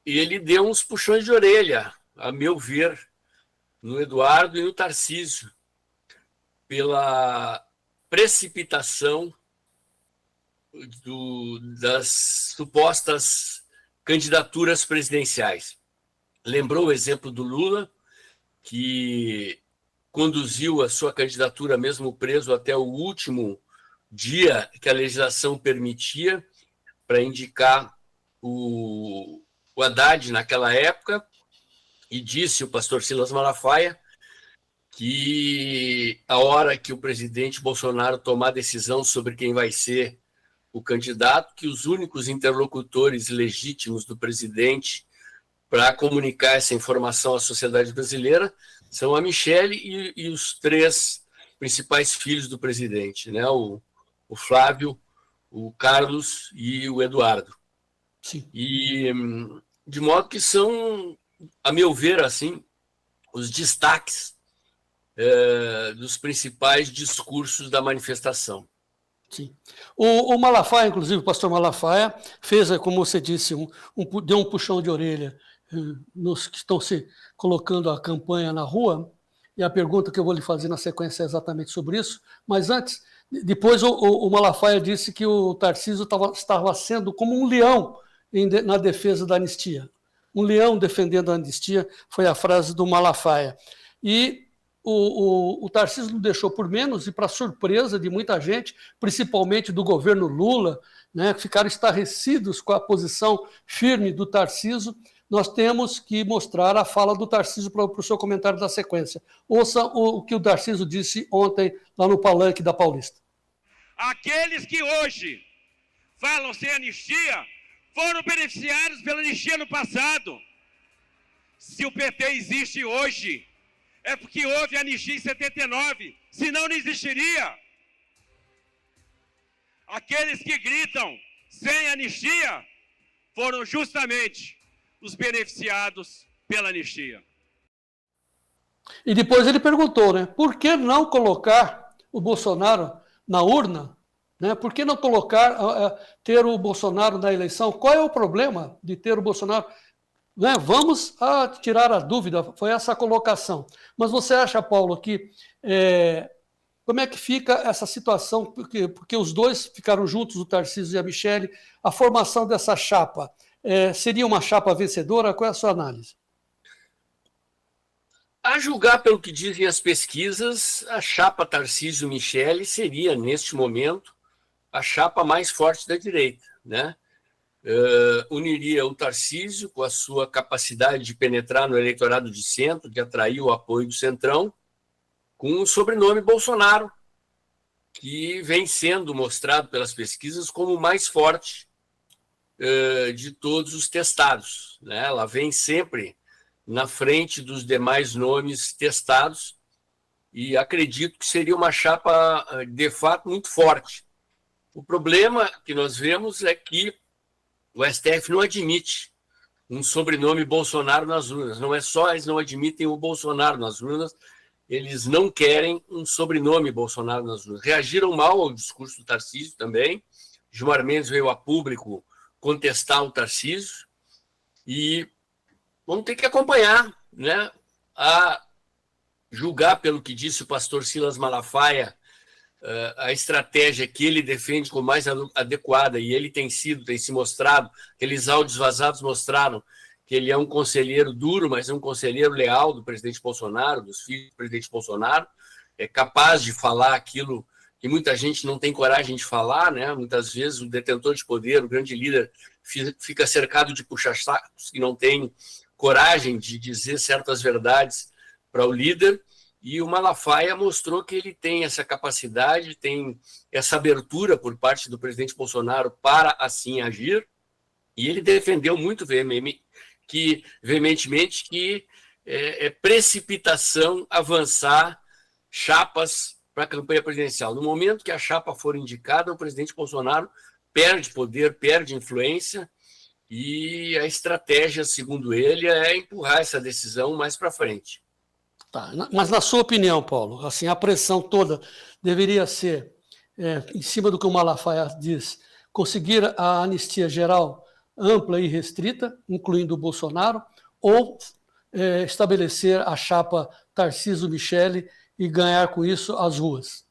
ele deu uns puxões de orelha, a meu ver, no Eduardo e no Tarcísio, pela precipitação das supostas candidaturas presidenciais. Lembrou o exemplo do Lula, que conduziu a sua candidatura mesmo preso até o último dia que a legislação permitia para indicar o Haddad naquela época, e disse o pastor Silas Malafaia que a hora que o presidente Bolsonaro tomar decisão sobre quem vai ser o candidato, que os únicos interlocutores legítimos do presidente para comunicar essa informação à sociedade brasileira são a Michele e os 3 principais filhos do presidente, né? O Flávio, o Carlos e o Eduardo. Sim. E de modo que são, a meu ver, assim, os destaques dos principais discursos da manifestação. Sim. O Malafaia, inclusive, o pastor Malafaia, fez, como você disse, deu um puxão de orelha nos que estão se colocando a campanha na rua, e a pergunta que eu vou lhe fazer na sequência é exatamente sobre isso, mas antes, depois o Malafaia disse que o Tarcísio estava sendo como um leão na defesa da anistia. Um leão defendendo a anistia, foi a frase do Malafaia. E o Tarcísio não deixou por menos, e para surpresa de muita gente, principalmente do governo Lula, né, que ficaram estarrecidos com a posição firme do Tarcísio, nós temos que mostrar a fala do Tarcísio para o seu comentário da sequência. Ouça o que o Tarcísio disse ontem lá no palanque da Paulista. Aqueles que hoje falam sem anistia foram beneficiados pela anistia no passado. Se o PT existe hoje, é porque houve anistia em 79, senão não existiria. Aqueles que gritam sem anistia foram justamente os beneficiados pela anistia. E depois ele perguntou, né, por que não colocar o Bolsonaro na urna? Né? Por que não ter o Bolsonaro na eleição? Qual é o problema de ter o Bolsonaro? Né? Vamos tirar a dúvida, foi essa a colocação. Mas você acha, Paulo, que como é que fica essa situação? Porque os dois ficaram juntos, o Tarcísio e a Michele, a formação dessa chapa. Seria uma chapa vencedora? Qual é a sua análise? A julgar pelo que dizem as pesquisas, a chapa Tarcísio-Michele seria, neste momento, a chapa mais forte da direita, né? Uniria o Tarcísio com a sua capacidade de penetrar no eleitorado de centro, de atrair o apoio do Centrão, com o sobrenome Bolsonaro, que vem sendo mostrado pelas pesquisas como o mais forte de todos os testados, né? Ela vem sempre na frente dos demais nomes testados e acredito que seria uma chapa, de fato, muito forte. O problema que nós vemos é que o STF não admite um sobrenome Bolsonaro nas urnas. Não é só eles não admitem o Bolsonaro nas urnas, eles não querem um sobrenome Bolsonaro nas urnas. Reagiram mal ao discurso do Tarcísio também. Gilmar Mendes veio a público contestar o Tarcísio e vamos ter que acompanhar, né? A julgar pelo que disse o pastor Silas Malafaia, a estratégia que ele defende como mais adequada, e ele tem se mostrado, aqueles áudios vazados mostraram que ele é um conselheiro duro, mas é um conselheiro leal do presidente Bolsonaro, dos filhos do presidente Bolsonaro, é capaz de falar aquilo que muita gente não tem coragem de falar, né? Muitas vezes o detentor de poder, o grande líder, fica cercado de puxa-sacos que não tem coragem de dizer certas verdades para o líder, e o Malafaia mostrou que ele tem essa capacidade, tem essa abertura por parte do presidente Bolsonaro para assim agir, e ele defendeu muito veementemente que é precipitação avançar chapas para a campanha presidencial. No momento que a chapa for indicada, o presidente Bolsonaro perde poder, perde influência, e a estratégia, segundo ele, é empurrar essa decisão mais para frente. Tá, mas na sua opinião, Paulo, assim, a pressão toda deveria ser, em cima do que o Malafaia diz, conseguir a anistia geral ampla e restrita, incluindo o Bolsonaro, ou estabelecer a chapa Tarcísio-Michele e ganhar com isso as ruas?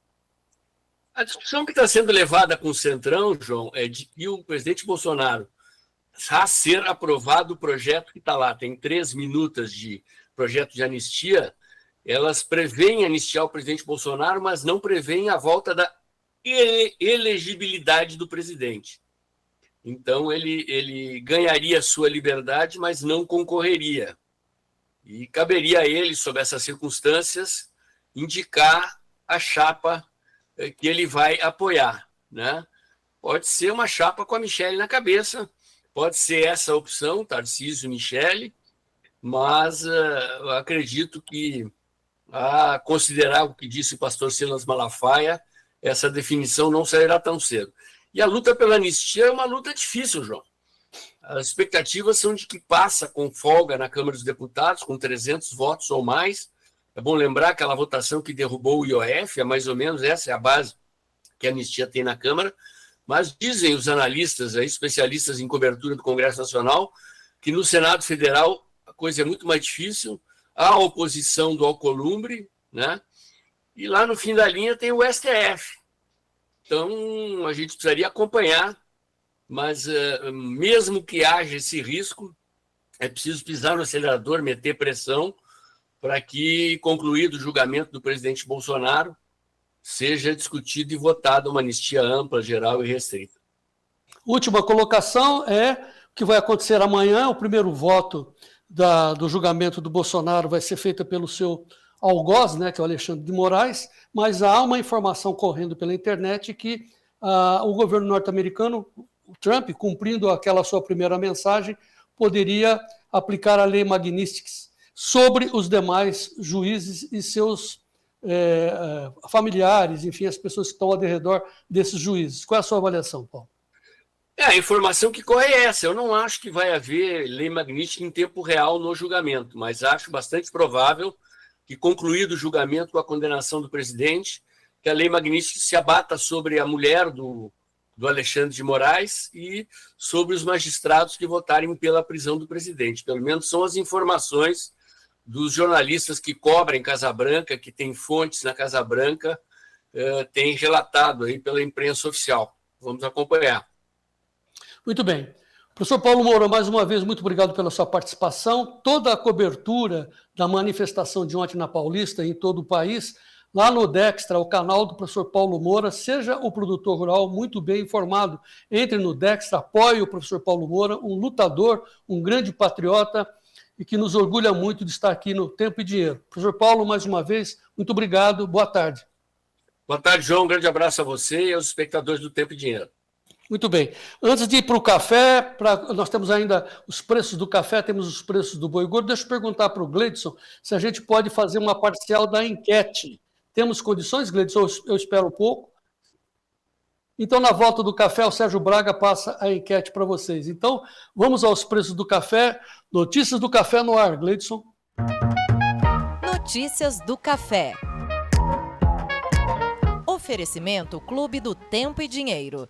A discussão que está sendo levada com o Centrão, João, é de que o presidente Bolsonaro a ser aprovado o projeto que está lá. Tem 3 minutas de projeto de anistia. Elas prevêem anistiar o presidente Bolsonaro, mas não prevêem a volta da elegibilidade do presidente. Então, ele ganharia sua liberdade, mas não concorreria. E caberia a ele, sob essas circunstâncias, indicar a chapa que ele vai apoiar, né? Pode ser uma chapa com a Michelle na cabeça, pode ser essa a opção, Tarcísio, Michelle, mas eu acredito que, a considerar o que disse o pastor Silas Malafaia, essa definição não sairá tão cedo. E a luta pela anistia é uma luta difícil, João. As expectativas são de que passa com folga na Câmara dos Deputados, com 300 votos ou mais. É bom lembrar aquela votação que derrubou o IOF, é mais ou menos essa é a base que a anistia tem na Câmara. Mas dizem os analistas, especialistas em cobertura do Congresso Nacional, que no Senado Federal a coisa é muito mais difícil, há a oposição do Alcolumbre, né? E lá no fim da linha tem o STF. Então, a gente precisaria acompanhar, mas mesmo que haja esse risco, é preciso pisar no acelerador, meter pressão, para que, concluído o julgamento do presidente Bolsonaro, seja discutida e votada uma anistia ampla, geral e restrita. Última colocação é o que vai acontecer amanhã. O primeiro voto do julgamento do Bolsonaro vai ser feito pelo seu algoz, né, que é o Alexandre de Moraes, mas há uma informação correndo pela internet que o governo norte-americano, o Trump, cumprindo aquela sua primeira mensagem, poderia aplicar a lei Magnitsky sobre os demais juízes e seus familiares, enfim, as pessoas que estão ao redor desses juízes. Qual é a sua avaliação, Paulo? A informação que corre é essa. Eu não acho que vai haver lei Magnitsky em tempo real no julgamento, mas acho bastante provável que, concluído o julgamento com a condenação do presidente, que a lei Magnitsky se abata sobre a mulher do Alexandre de Moraes e sobre os magistrados que votarem pela prisão do presidente. Pelo menos são as informações dos jornalistas que cobrem Casa Branca, que têm fontes na Casa Branca, têm relatado aí pela imprensa oficial. Vamos acompanhar. Muito bem. Professor Paulo Moura, mais uma vez, muito obrigado pela sua participação. Toda a cobertura da manifestação de ontem na Paulista, em todo o país, lá no Dextra, o canal do professor Paulo Moura, seja o produtor rural muito bem informado. Entre no Dextra, apoie o professor Paulo Moura, um lutador, um grande patriota, e que nos orgulha muito de estar aqui no Tempo e Dinheiro. Professor Paulo, mais uma vez, muito obrigado. Boa tarde. Boa tarde, João. Um grande abraço a você e aos espectadores do Tempo e Dinheiro. Muito bem. Antes de ir para o café, nós temos ainda os preços do café, temos os preços do boi gordo. Deixa eu perguntar para o Gleidson se a gente pode fazer uma parcial da enquete. Temos condições, Gleidson? Eu espero um pouco. Então, na volta do café, o Sérgio Braga passa a enquete para vocês. Então, vamos aos preços do café. Notícias do café no ar, Gleidson. Notícias do café. Oferecimento Clube do Tempo e Dinheiro.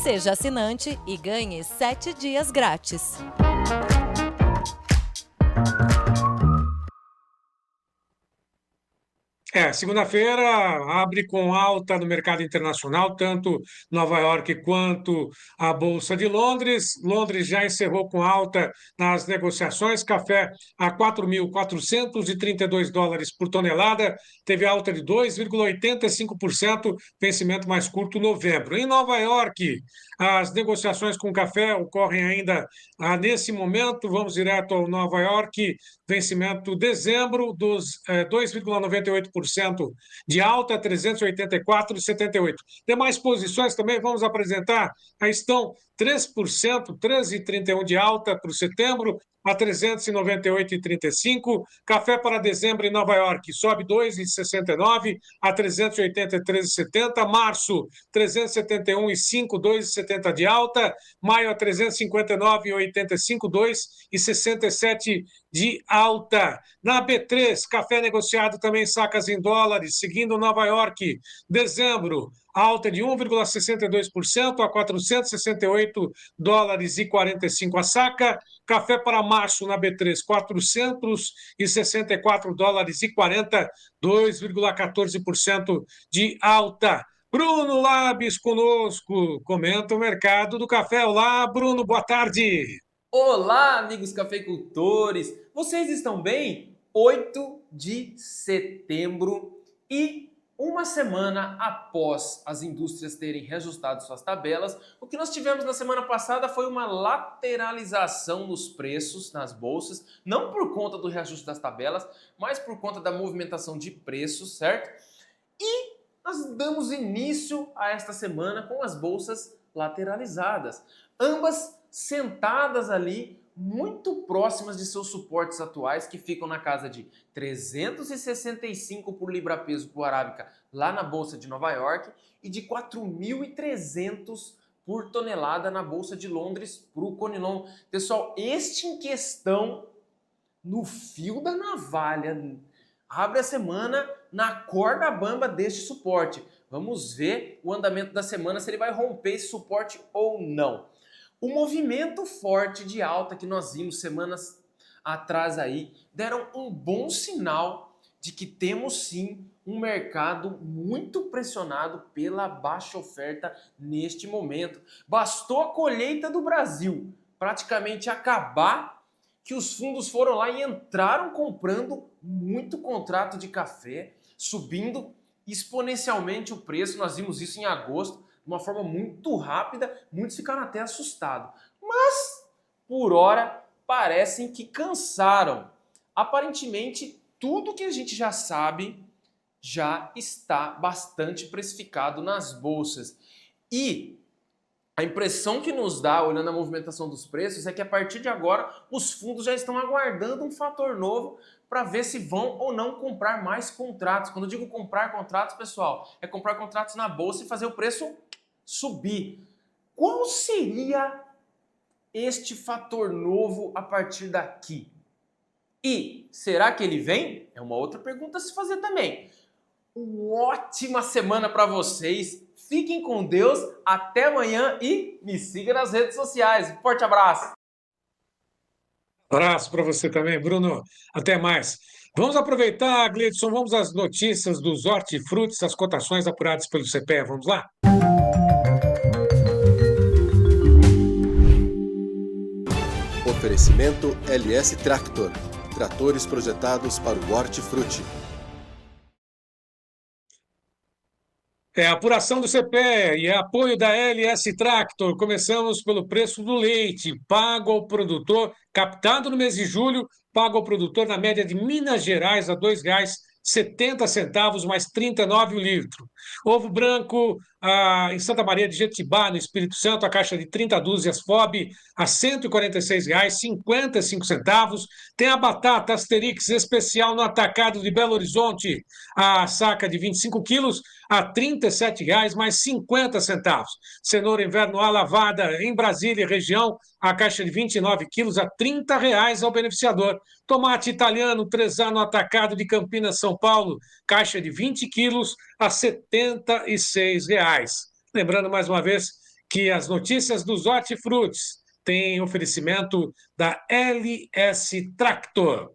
Seja assinante e ganhe 7 dias grátis. Segunda-feira abre com alta no mercado internacional, tanto Nova York quanto a Bolsa de Londres. Londres já encerrou com alta nas negociações, café a 4.432 dólares por tonelada, teve alta de 2,85%, vencimento mais curto novembro. Em Nova York, as negociações com café ocorrem ainda nesse momento, vamos direto ao Nova York, vencimento dezembro dos 2,98% de alta, 384,78. Demais posições também vamos apresentar. Aí estão 3%, 13,31 de alta para o setembro, a 398,35. Café para dezembro em Nova York sobe 2,69 a 383,70. Março, 371,5, 2,70 de alta. Maio, a 359,85, 2,67 de alta. Na B3, café negociado também sacas em dólares, seguindo Nova York. Dezembro, alta de 1,62% a 468 dólares e 45 a saca. Café para março na B3, 464 dólares e 40, 2,14% de alta. Bruno Labis conosco, comenta o mercado do café. Olá, Bruno, boa tarde. Olá, amigos cafeicultores. Vocês estão bem? 8 de setembro e uma semana após as indústrias terem reajustado suas tabelas, o que nós tivemos na semana passada foi uma lateralização nos preços nas bolsas, não por conta do reajuste das tabelas, mas por conta da movimentação de preços, certo? E nós damos início a esta semana com as bolsas lateralizadas, ambas sentadas ali muito próximas de seus suportes atuais, que ficam na casa de 365 por libra-peso por arábica lá na Bolsa de Nova York e de 4.300 por tonelada na Bolsa de Londres para o Conilon. Pessoal, este em questão, no fio da navalha, abre a semana na corda bamba deste suporte. Vamos ver o andamento da semana, se ele vai romper esse suporte ou não. O movimento forte de alta que nós vimos semanas atrás aí deram um bom sinal de que temos sim um mercado muito pressionado pela baixa oferta neste momento. Bastou a colheita do Brasil praticamente acabar que os fundos foram lá e entraram comprando muito contrato de café, subindo exponencialmente o preço. Nós vimos isso em agosto, de uma forma muito rápida, muitos ficaram até assustados. Mas, por hora, parecem que cansaram. Aparentemente, tudo que a gente já sabe já está bastante precificado nas bolsas. E a impressão que nos dá, olhando a movimentação dos preços, é que a partir de agora os fundos já estão aguardando um fator novo para ver se vão ou não comprar mais contratos. Quando eu digo comprar contratos, pessoal, é comprar contratos na bolsa e fazer o preço subir. Qual seria este fator novo a partir daqui? E será que ele vem? É uma outra pergunta a se fazer também. Uma ótima semana para vocês. Fiquem com Deus. Até amanhã e me siga nas redes sociais. Um forte abraço. Abraço para você também, Bruno. Até mais. Vamos aproveitar, Gleidson, vamos às notícias dos hortifrutis, as cotações apuradas pelo CPE. Vamos lá? Oferecimento LS Tractor. Tratores projetados para o hortifruti. É a apuração do CPE e apoio da LS Tractor. Começamos pelo preço do leite, pago ao produtor, captado no mês de julho, pago ao produtor na média de Minas Gerais a R$ 2,70 mais 39 o litro. Ovo branco em Santa Maria de Jetibá, no Espírito Santo, a caixa de 30 dúzias FOB a R$ 146,55. Tem a batata Asterix especial no atacado de Belo Horizonte, a saca de 25 quilos a R$ 37,00 mais 50 centavos. Cenoura inverno A lavada em Brasília e região, a caixa de 29 quilos a R$ 30,00 ao beneficiador. Tomate italiano 3A no atacado de Campinas, São Paulo, caixa de 20 quilos a R$ 76,00. Lembrando mais uma vez que as notícias dos hortifrutis têm oferecimento da LS Tractor.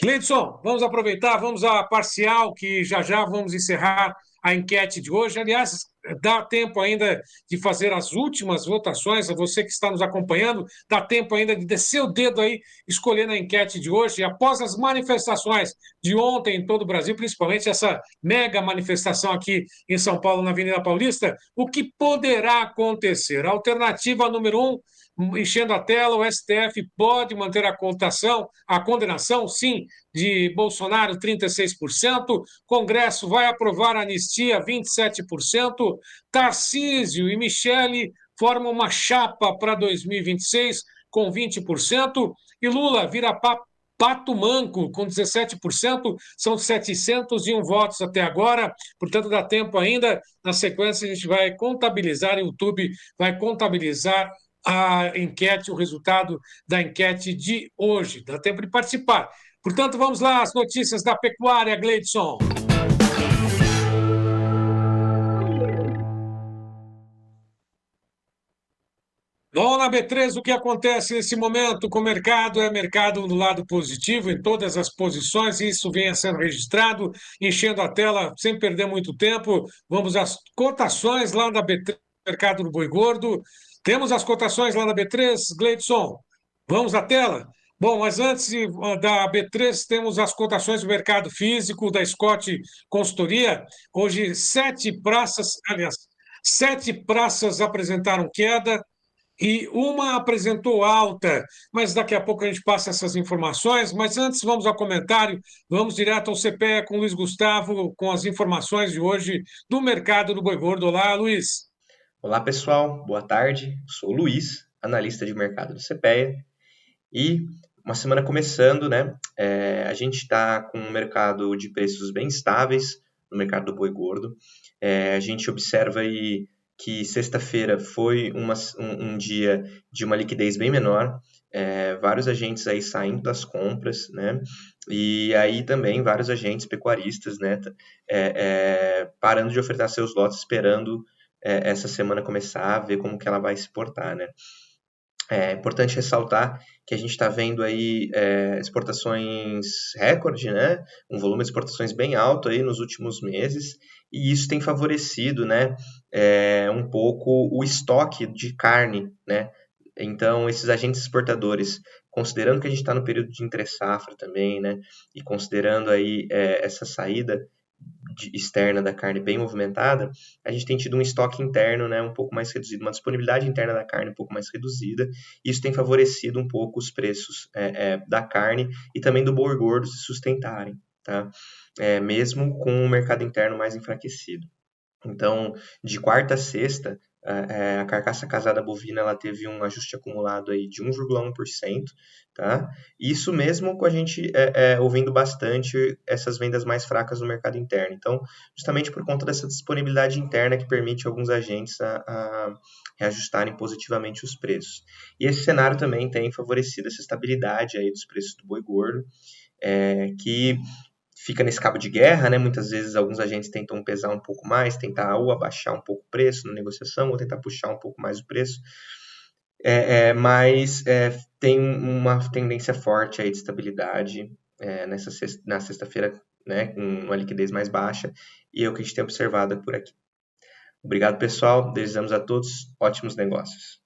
Gleidson, vamos aproveitar, vamos à parcial, que já vamos encerrar a enquete de hoje. Aliás, dá tempo ainda de fazer as últimas votações. A você que está nos acompanhando, dá tempo ainda de descer o dedo aí, escolher na enquete de hoje. E após as manifestações de ontem em todo o Brasil, principalmente essa mega manifestação aqui em São Paulo, na Avenida Paulista, o que poderá acontecer? A alternativa número 1, enchendo a tela, o STF pode manter a condenação, sim, de Bolsonaro, 36%, Congresso vai aprovar a anistia, 27%, Tarcísio e Michele formam uma chapa para 2026, com 20%, e Lula vira pato manco, com 17%, são 701 votos até agora, portanto dá tempo ainda. Na sequência a gente vai contabilizar, o YouTube vai contabilizar a enquete, o resultado da enquete de hoje. Dá tempo de participar. Portanto, vamos lá, as notícias da pecuária, Gleidson. Vamos na B3, o que acontece nesse momento com o mercado? É mercado do lado positivo em todas as posições, e isso vem sendo registrado, enchendo a tela sem perder muito tempo. Vamos às cotações lá da B3, mercado do boi gordo. Temos as cotações lá na B3, Gleidson. Vamos à tela? Bom, mas antes da B3, temos as cotações do mercado físico, da Scott Consultoria. Hoje, 7 praças apresentaram queda, e uma apresentou alta, mas daqui a pouco a gente passa essas informações. Mas antes, vamos ao comentário, vamos direto ao CPE com o Luiz Gustavo, com as informações de hoje do mercado do boi gordo. Olá, Luiz. Olá, pessoal, boa tarde. Sou o Luiz, analista de mercado do CPEA, e uma semana começando, né? A gente está com um mercado de preços bem estáveis no mercado do boi gordo. A gente observa aí que sexta-feira foi um dia de uma liquidez bem menor, vários agentes aí saindo das compras, né? E aí também vários agentes pecuaristas, né? Parando de ofertar seus lotes, esperando essa semana começar, ver como que ela vai se portar, né? É importante ressaltar que a gente está vendo aí exportações recorde, né? Um volume de exportações bem alto aí nos últimos meses, e isso tem favorecido, né, um pouco o estoque de carne, né? Então, esses agentes exportadores, considerando que a gente está no período de entre-safra também, né, e considerando aí essa saída externa da carne bem movimentada, a gente tem tido um estoque interno, né, um pouco mais reduzido, uma disponibilidade interna da carne um pouco mais reduzida. Isso tem favorecido um pouco os preços da carne e também do boi gordo se sustentarem, tá? Mesmo com o mercado interno mais enfraquecido. Então, de quarta a sexta, a carcaça casada bovina ela teve um ajuste acumulado aí de 1,1%, tá? Isso mesmo com a gente ouvindo bastante essas vendas mais fracas no mercado interno. Então, justamente por conta dessa disponibilidade interna que permite alguns agentes a reajustarem positivamente os preços. E esse cenário também tem favorecido essa estabilidade aí dos preços do boi gordo, que fica nesse cabo de guerra, né? Muitas vezes alguns agentes tentam pesar um pouco mais, tentar ou abaixar um pouco o preço na negociação, ou tentar puxar um pouco mais o preço, mas tem uma tendência forte aí de estabilidade na sexta-feira, né? Com uma liquidez mais baixa, e é o que a gente tem observado por aqui. Obrigado, pessoal. Desejamos a todos ótimos negócios.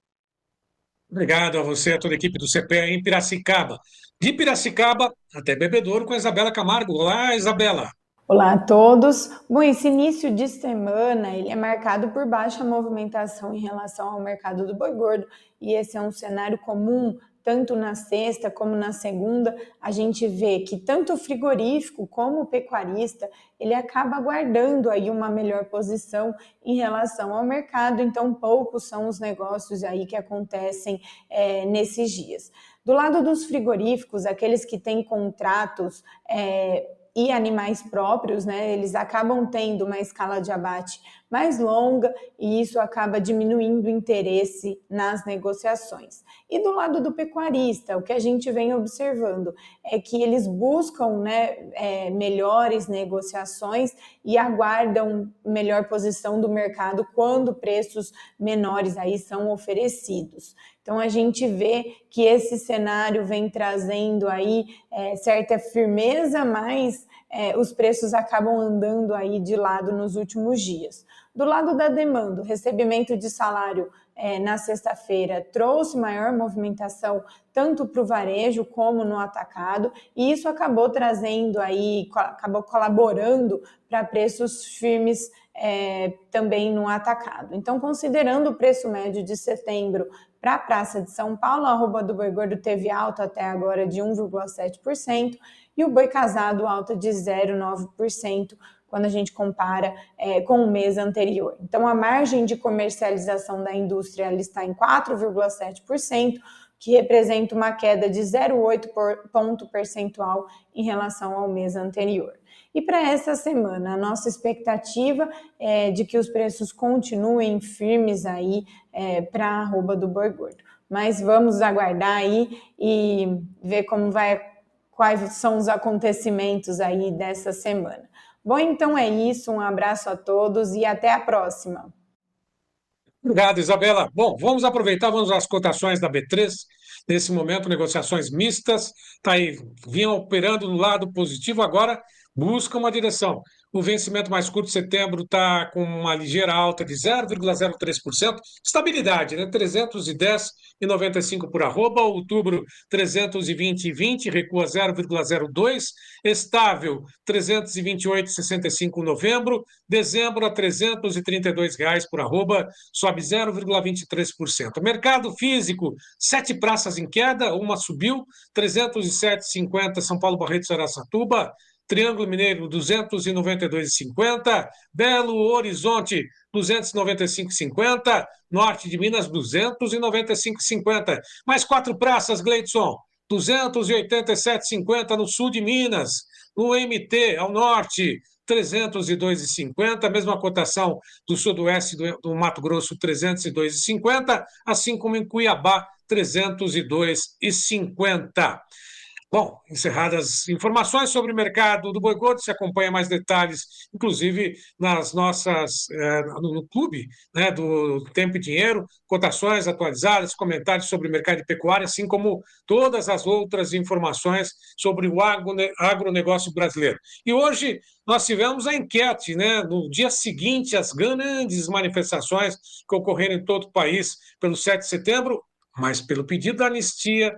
Obrigado a você, a toda a equipe do CPE em Piracicaba. De Piracicaba até Bebedouro com a Isabela Camargo. Olá, Isabela. Olá a todos. Bom, esse início de semana ele é marcado por baixa movimentação em relação ao mercado do boi gordo, e esse é um cenário comum tanto na sexta como na segunda. A gente vê que tanto o frigorífico como o pecuarista, ele acaba guardando aí uma melhor posição em relação ao mercado, então poucos são os negócios aí que acontecem nesses dias. Do lado dos frigoríficos, aqueles que têm contratos e animais próprios, né, eles acabam tendo uma escala de abate mais longa, e isso acaba diminuindo o interesse nas negociações. E do lado do pecuarista, o que a gente vem observando é que eles buscam, né, melhores negociações e aguardam melhor posição do mercado quando preços menores aí são oferecidos. Então a gente vê que esse cenário vem trazendo aí certa firmeza, mas os preços acabam andando aí de lado nos últimos dias. Do lado da demanda, o recebimento de salário na sexta-feira trouxe maior movimentação tanto para o varejo como no atacado, e isso acabou trazendo aí, acabou colaborando para preços firmes também no atacado. Então, considerando o preço médio de setembro para a Praça de São Paulo, a arroba do boi gordo teve alta até agora de 1,7%, e o boi casado alta de 0,9%, quando a gente compara com o mês anterior. Então, a margem de comercialização da indústria ela está em 4,7%, que representa uma queda de 0,8 ponto percentual em relação ao mês anterior. E para essa semana, a nossa expectativa é de que os preços continuem firmes aí para a arroba do boi gordo. Mas vamos aguardar aí e ver quais são os acontecimentos aí dessa semana. Bom, então é isso, um abraço a todos e até a próxima. Obrigado, Isabela. Bom, vamos aproveitar, vamos às cotações da B3. Nesse momento, negociações mistas. Está aí, vinham operando no lado positivo, agora busca uma direção. O vencimento mais curto de setembro está com uma ligeira alta de 0,03%. Estabilidade, né? 310,95 por arroba. Outubro, 320,20, recua 0,02. Estável, 328,65 novembro. Dezembro, a R$ 332 por arroba, sobe 0,23%. Mercado físico, 7 praças em queda, uma subiu, 307,50 São Paulo, Barretos, Araçatuba. Triângulo Mineiro, 292,50. Belo Horizonte, 295,50. Norte de Minas, 295,50. Mais 4 praças, Gleidson, 287,50 no sul de Minas. No MT, ao norte, 302,50. Mesma cotação do sudoeste do Mato Grosso, 302,50. Assim como em Cuiabá, 302,50. Bom, encerradas as informações sobre o mercado do boi gordo, se acompanha mais detalhes, inclusive nas nossas, no clube, né, do Tempo e Dinheiro, cotações atualizadas, comentários sobre o mercado de pecuária, assim como todas as outras informações sobre o agronegócio brasileiro. E hoje nós tivemos a enquete, né, no dia seguinte às grandes manifestações que ocorreram em todo o país pelo 7 de setembro, mas pelo pedido da anistia,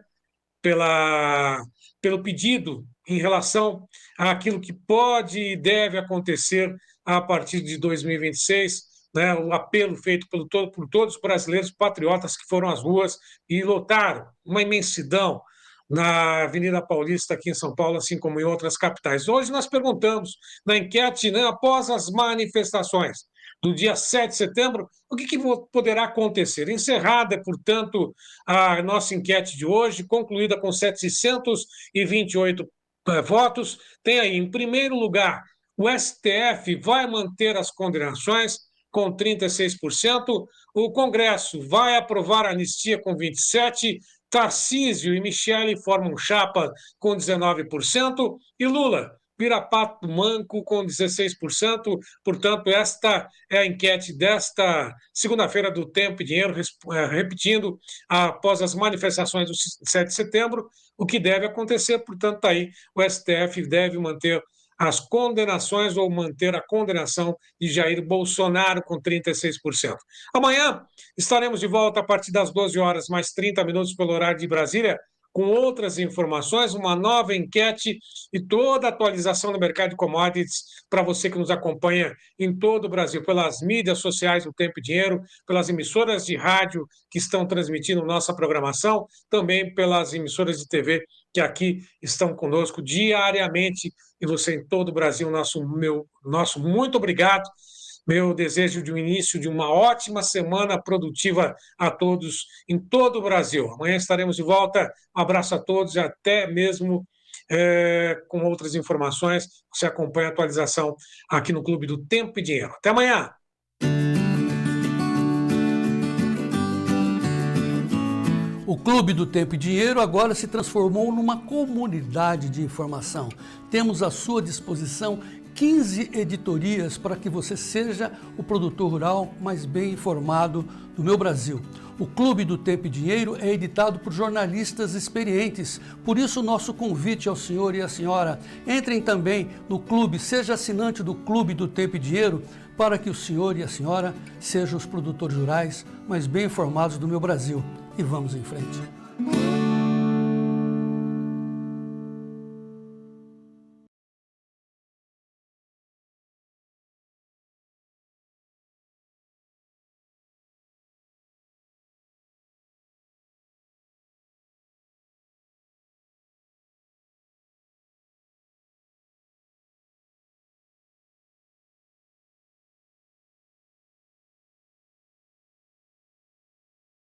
pelo pedido em relação àquilo que pode e deve acontecer a partir de 2026, né, o apelo feito por todos os brasileiros patriotas que foram às ruas e lotaram uma imensidão na Avenida Paulista, aqui em São Paulo, assim como em outras capitais. Hoje nós perguntamos na enquete, né, após as manifestações do dia 7 de setembro, o que poderá acontecer? Encerrada, portanto, a nossa enquete de hoje, concluída com 728 votos. Tem aí, em primeiro lugar, o STF vai manter as condenações com 36%, o Congresso vai aprovar a anistia com 27%, Tarcísio e Michele formam chapa com 19%, e Lula vira pato manco com 16%. Portanto, esta é a enquete desta segunda-feira do Tempo e Dinheiro, repetindo, após as manifestações do 7 de setembro, o que deve acontecer. Portanto, está aí, o STF deve manter as condenações ou manter a condenação de Jair Bolsonaro com 36%. Amanhã estaremos de volta a partir das 12 horas, mais 30 minutos pelo horário de Brasília, com outras informações, uma nova enquete e toda a atualização do mercado de commodities para você que nos acompanha em todo o Brasil, pelas mídias sociais do Tempo e Dinheiro, pelas emissoras de rádio que estão transmitindo nossa programação, também pelas emissoras de TV que aqui estão conosco diariamente, e você em todo o Brasil, nosso muito obrigado. Meu desejo de um início de uma ótima semana produtiva a todos em todo o Brasil. Amanhã estaremos de volta. Um abraço a todos e até mesmo com outras informações. Você acompanha a atualização aqui no Clube do Tempo e Dinheiro. Até amanhã! O Clube do Tempo e Dinheiro agora se transformou numa comunidade de informação. Temos à sua disposição 15 editorias para que você seja o produtor rural mais bem informado do meu Brasil. O Clube do Tempo e Dinheiro é editado por jornalistas experientes, por isso o nosso convite ao senhor e à senhora, entrem também no clube, seja assinante do Clube do Tempo e Dinheiro, para que o senhor e a senhora sejam os produtores rurais mais bem informados do meu Brasil. E vamos em frente.